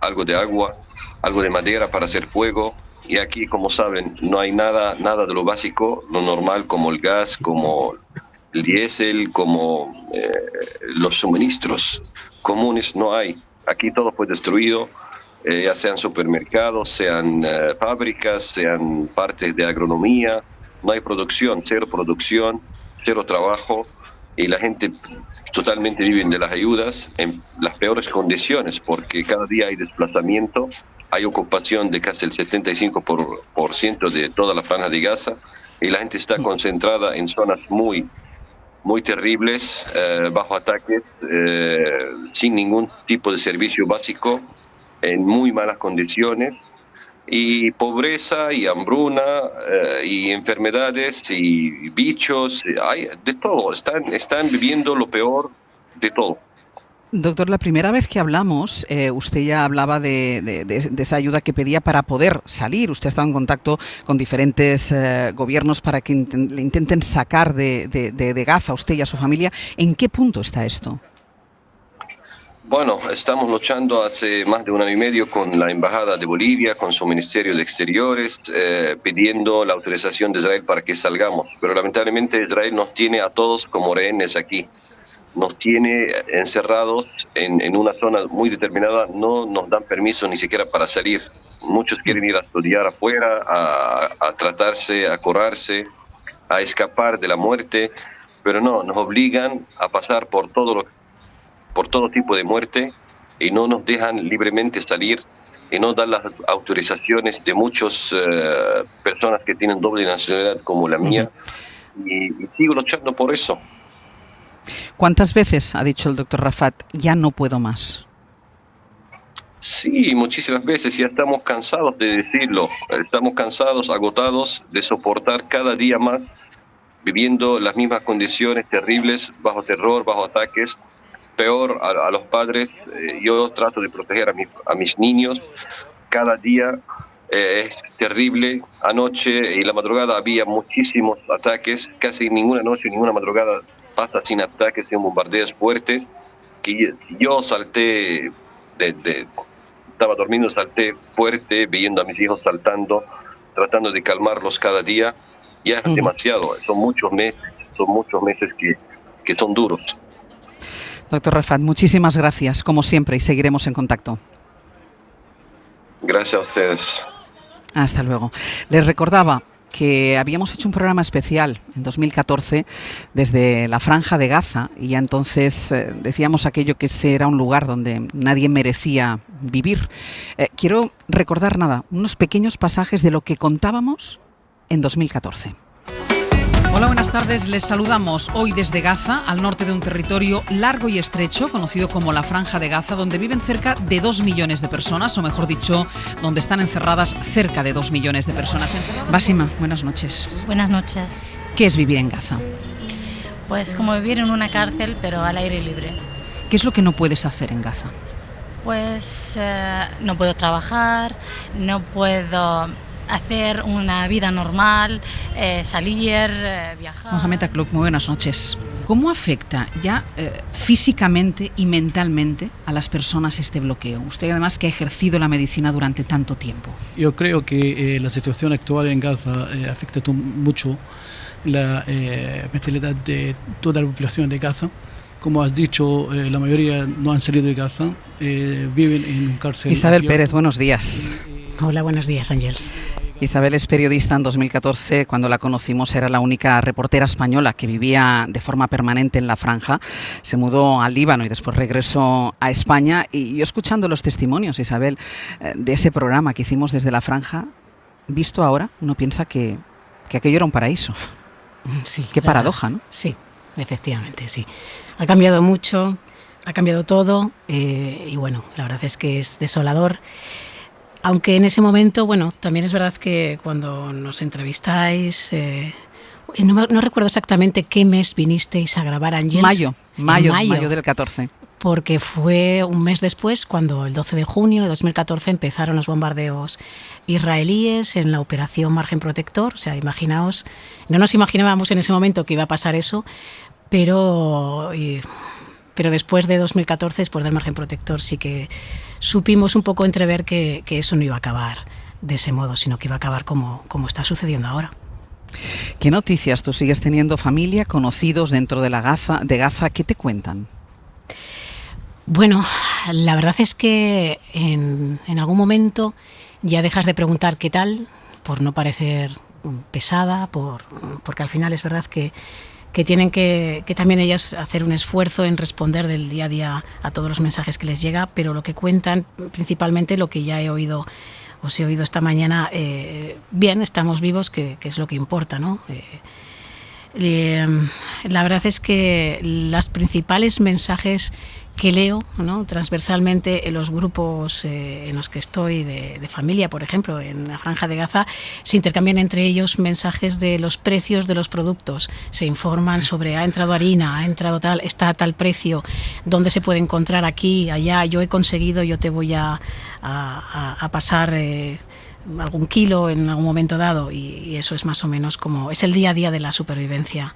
algo de agua, algo de madera para hacer fuego. Y aquí, como saben, no hay nada de lo básico, lo normal, como el gas, como el diésel, como los suministros comunes, no hay. Aquí todo fue destruido, ya sean supermercados, sean fábricas, sean partes de agronomía. No hay producción, cero trabajo y la gente totalmente vive de las ayudas en las peores condiciones porque cada día hay desplazamiento, hay ocupación de casi el 75% de toda la franja de Gaza y la gente está concentrada en zonas muy terribles, bajo ataques, sin ningún tipo de servicio básico, en muy malas condiciones. Y pobreza y hambruna y enfermedades y bichos, hay de todo, están viviendo lo peor de todo. Doctor, la primera vez que hablamos, usted ya hablaba de esa ayuda que pedía para poder salir. Usted ha estado en contacto con diferentes gobiernos para que le intenten sacar de Gaza a usted y a su familia. ¿En qué punto está esto? Bueno, estamos luchando hace más de 1 año y medio con la Embajada de Bolivia, con su Ministerio de Exteriores, pidiendo la autorización de Israel para que salgamos. Pero lamentablemente Israel nos tiene a todos como rehenes aquí. Nos tiene encerrados en una zona muy determinada, no nos dan permiso ni siquiera para salir. Muchos quieren ir a estudiar afuera, a tratarse, a curarse, a escapar de la muerte, pero no, nos obligan a pasar por todo tipo de muerte y no nos dejan libremente salir y no dan las autorizaciones de muchas personas que tienen doble nacionalidad como la mía y sigo luchando por eso. ¿Cuántas veces ha dicho el doctor Rafat, ya no puedo más? Sí, muchísimas veces, ya estamos cansados de decirlo, estamos cansados, agotados de soportar cada día más viviendo las mismas condiciones terribles, bajo terror, bajo ataques. Peor a los padres, yo trato de proteger a mis niños, cada día es terrible. Anoche y la madrugada había muchísimos ataques, casi ninguna noche, ninguna madrugada pasa sin ataques, sin bombardeos fuertes, que yo salté, estaba durmiendo, salté fuerte, viendo a mis hijos saltando, tratando de calmarlos cada día. Ya es demasiado, son muchos meses que son duros. Doctor Rafat, muchísimas gracias, como siempre, y seguiremos en contacto. Gracias a ustedes. Hasta luego. Les recordaba que habíamos hecho un programa especial en 2014 desde la Franja de Gaza y ya entonces decíamos aquello que ese era un lugar donde nadie merecía vivir. Quiero recordar unos pequeños pasajes de lo que contábamos en 2014. Hola, buenas tardes. Les saludamos hoy desde Gaza, al norte de un territorio largo y estrecho, conocido como la Franja de Gaza, donde viven cerca de 2 millones de personas, o mejor dicho, donde están encerradas cerca de 2 millones de personas. Básima, buenas noches. Buenas noches. ¿Qué es vivir en Gaza? Pues como vivir en una cárcel, pero al aire libre. ¿Qué es lo que no puedes hacer en Gaza? Pues no puedo trabajar, no puedo hacer una vida normal, salir, viajar. Mohamed Akluk, muy buenas noches. ¿Cómo afecta ya físicamente y mentalmente a las personas este bloqueo? Usted además que ha ejercido la medicina durante tanto tiempo. Yo creo que la situación actual en Gaza afecta mucho la mentalidad de toda la población de Gaza. Como has dicho, la mayoría no han salido de Gaza, viven en un cárcel. Isabel Pérez, buenos días. Hola, buenos días, Ángels. Isabel es periodista. En 2014, cuando la conocimos, era la única reportera española que vivía de forma permanente en la Franja. Se mudó al Líbano y después regresó a España. Y yo, escuchando los testimonios, Isabel, de ese programa que hicimos desde la Franja, visto ahora, uno piensa que aquello era un paraíso. Sí. Qué paradoja, ¿no? Sí, efectivamente, sí. Ha cambiado mucho, ha cambiado todo y bueno, la verdad es que es desolador. Aunque en ese momento, bueno, también es verdad que cuando nos entrevistáis, no recuerdo exactamente qué mes vinisteis a grabar, Ángels. Mayo del 14. Porque fue un mes después, cuando el 12 de junio de 2014 empezaron los bombardeos israelíes en la operación Margen Protector. O sea, imaginaos, no nos imaginábamos en ese momento que iba a pasar eso, pero después de 2014, después del Margen Protector, sí que supimos un poco entrever que eso no iba a acabar de ese modo, sino que iba a acabar como está sucediendo ahora. ¿Qué noticias? Tú sigues teniendo familia, conocidos dentro de Gaza. ¿Qué te cuentan? Bueno, la verdad es que en algún momento ya dejas de preguntar qué tal, por no parecer pesada, porque al final es verdad que tienen que también ellas hacer un esfuerzo en responder del día a día a todos los mensajes que les llega, pero lo que cuentan, principalmente lo que ya os he oído esta mañana, bien, estamos vivos, que es lo que importa, ¿no? La verdad es que los principales mensajes que leo, ¿no?, transversalmente en los grupos en los que estoy de familia, por ejemplo, en la Franja de Gaza, se intercambian entre ellos mensajes de los precios de los productos, se informan sobre ha entrado harina, ha entrado tal, está a tal precio, dónde se puede encontrar aquí, allá, yo he conseguido, yo te voy a pasar algún kilo en algún momento dado, y eso es más o menos como es el día a día de la supervivencia.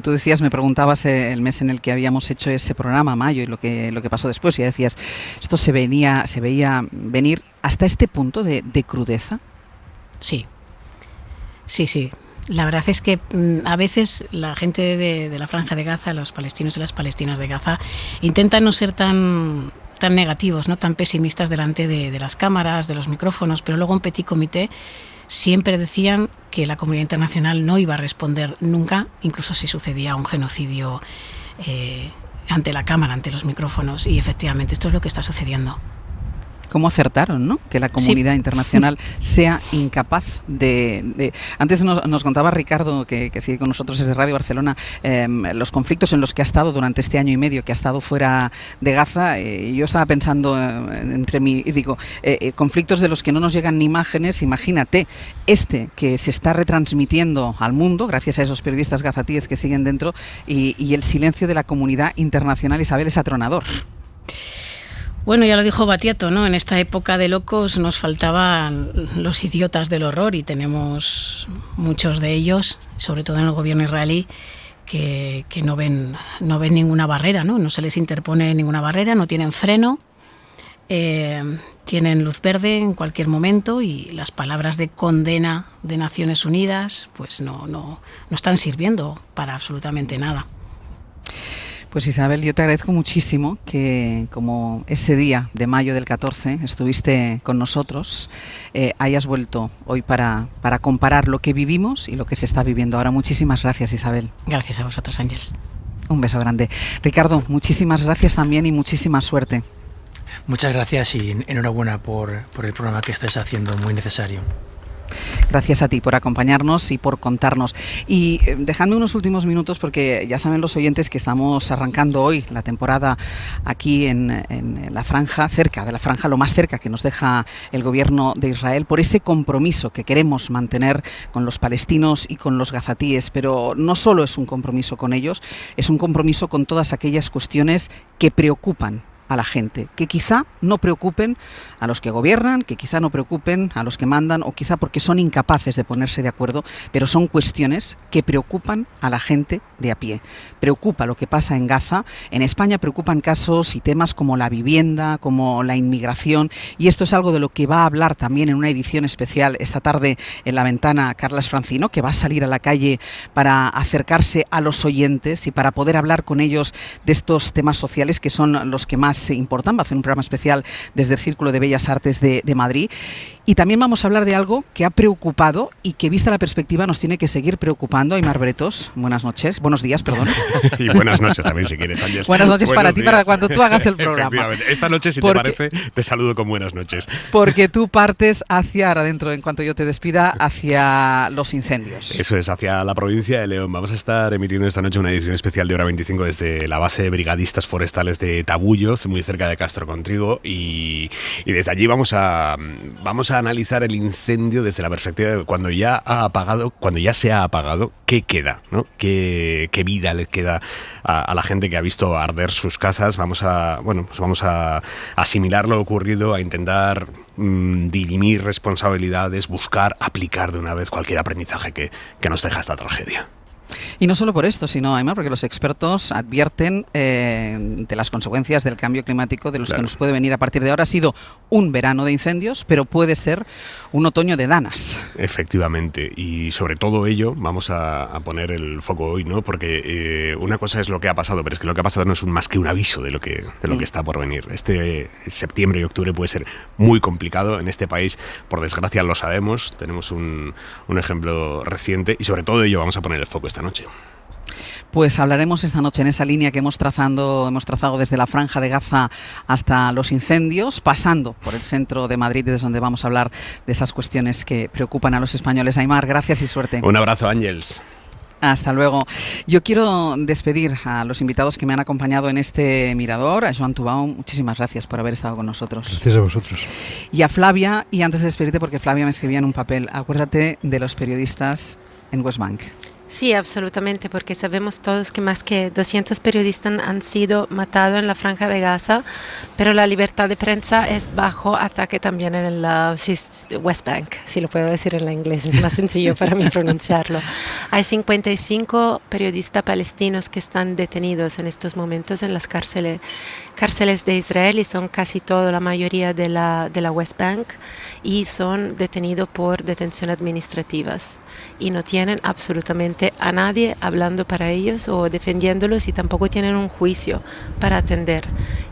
Tú decías, me preguntabas el mes en el que habíamos hecho ese programa, mayo, y lo que pasó después, y decías, esto se veía venir hasta este punto de crudeza. Sí. La verdad es que a veces la gente de la Franja de Gaza, los palestinos y las palestinas de Gaza, intentan no ser tan negativos, no tan pesimistas delante de las cámaras, de los micrófonos, pero luego en Petit Comité siempre decían que la comunidad internacional no iba a responder nunca, incluso si sucedía un genocidio ante la cámara, ante los micrófonos, y efectivamente esto es lo que está sucediendo. ¿Cómo acertaron, no?, que la comunidad internacional sea incapaz de... Antes nos contaba Ricardo, que sigue con nosotros desde Radio Barcelona, los conflictos en los que ha estado durante este año y medio que ha estado fuera de Gaza. Yo estaba pensando conflictos de los que no nos llegan ni imágenes. Imagínate que se está retransmitiendo al mundo gracias a esos periodistas gazatíes que siguen dentro, y el silencio de la comunidad internacional, Isabel, es atronador. Bueno, ya lo dijo Batiato, ¿no? En esta época de locos nos faltaban los idiotas del horror, y tenemos muchos de ellos, sobre todo en el gobierno israelí, que no ven ninguna barrera, ¿no? No se les interpone ninguna barrera, no tienen freno, tienen luz verde en cualquier momento, y las palabras de condena de Naciones Unidas pues no están sirviendo para absolutamente nada. Pues Isabel, yo te agradezco muchísimo que, como ese día de mayo del 14 estuviste con nosotros, hayas vuelto hoy para comparar lo que vivimos y lo que se está viviendo ahora. Muchísimas gracias, Isabel. Gracias a vosotros, Ángels. Un beso grande. Ricardo, muchísimas gracias también y muchísima suerte. Muchas gracias y enhorabuena por el programa que estáis haciendo, muy necesario. Gracias a ti por acompañarnos y por contarnos. Y dejadme unos últimos minutos, porque ya saben los oyentes que estamos arrancando hoy la temporada aquí en la franja, cerca de la franja, lo más cerca que nos deja el gobierno de Israel, por ese compromiso que queremos mantener con los palestinos y con los gazatíes. Pero no solo es un compromiso con ellos, es un compromiso con todas aquellas cuestiones que preocupan a la gente, que quizá no preocupen a los que gobiernan, que quizá no preocupen a los que mandan, o quizá porque son incapaces de ponerse de acuerdo, pero son cuestiones que preocupan a la gente de a pie. Preocupa lo que pasa en Gaza. En España preocupan casos y temas como la vivienda, como la inmigración, y esto es algo de lo que va a hablar también en una edición especial esta tarde en La Ventana Carlas Francino, que va a salir a la calle para acercarse a los oyentes y para poder hablar con ellos de estos temas sociales que son los que más se importan. Va a hacer un programa especial desde el Círculo de Bellas Artes de Madrid. Y también vamos a hablar de algo que ha preocupado y que, vista la perspectiva, nos tiene que seguir preocupando. Aimar Bretos, buenas noches. Buenos días, perdón. Y buenas noches también, si quieres, Ángel. Buenas noches para ti, para cuando tú hagas el programa. Esta noche, si te parece, te saludo con buenas noches. Porque tú partes hacia, ahora dentro, en cuanto yo te despida, hacia los incendios. Eso es, hacia la provincia de León. Vamos a estar emitiendo esta noche una edición especial de Hora 25 desde la base de brigadistas forestales de Tabullo, muy cerca de Castro Contrigo, y desde allí vamos a analizar el incendio desde la perspectiva de cuando ya se ha apagado, qué queda, ¿no? Qué vida les queda a la gente que ha visto arder sus casas. Vamos a asimilar lo ocurrido, a intentar dirimir responsabilidades, buscar aplicar de una vez cualquier aprendizaje que nos deja esta tragedia. Y no solo por esto, sino además porque los expertos advierten de las consecuencias del cambio climático, de los que nos puede venir a partir de ahora. Ha sido un verano de incendios, pero puede ser un otoño de danas. Efectivamente, y sobre todo ello vamos a poner el foco hoy, ¿no? Porque una cosa es lo que ha pasado, pero es que lo que ha pasado no es más que un aviso de lo que está por venir. Este septiembre y octubre puede ser muy complicado en este país, por desgracia lo sabemos, tenemos un ejemplo reciente, y sobre todo ello vamos a poner el foco esta noche. Pues hablaremos esta noche en esa línea que hemos trazado desde la Franja de Gaza hasta los incendios, pasando por el centro de Madrid, desde donde vamos a hablar de esas cuestiones que preocupan a los españoles. Aimar, gracias y suerte. Un abrazo, Ángels. Hasta luego. Yo quiero despedir a los invitados que me han acompañado en este mirador. A Joan Tubau, muchísimas gracias por haber estado con nosotros. Gracias a vosotros. Y a Flavia, y antes de despedirte, porque Flavia me escribía en un papel, acuérdate de los periodistas en West Bank. Sí, absolutamente, porque sabemos todos que más que 200 periodistas han sido matados en la Franja de Gaza, pero la libertad de prensa es bajo ataque también en la West Bank, si lo puedo decir en inglés, es más sencillo para mí pronunciarlo. Hay 55 periodistas palestinos que están detenidos en estos momentos en las cárceles de Israel, y son casi toda la mayoría de la West Bank, y son detenidos por detención administrativas. Y no tienen absolutamente a nadie hablando para ellos o defendiéndolos, y tampoco tienen un juicio para atender.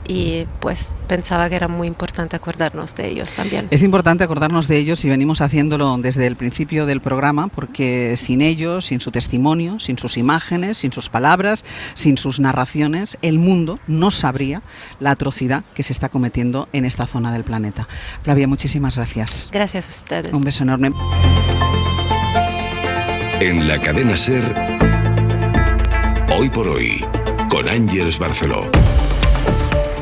Y pues pensaba que era muy importante acordarnos de ellos también. Es importante acordarnos de ellos, y venimos haciéndolo desde el principio del programa, porque sin ellos, sin su testimonio, sin sus imágenes, sin sus palabras, sin sus narraciones, el mundo no sabría la atrocidad que se está cometiendo en esta zona del planeta. Flavia, muchísimas gracias. Gracias a ustedes. Un beso enorme. En la cadena SER, Hoy por Hoy, con Ángels Barceló.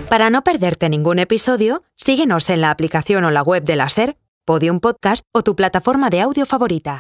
Para no perderte ningún episodio, síguenos en la aplicación o la web de la SER, Podium Podcast o tu plataforma de audio favorita.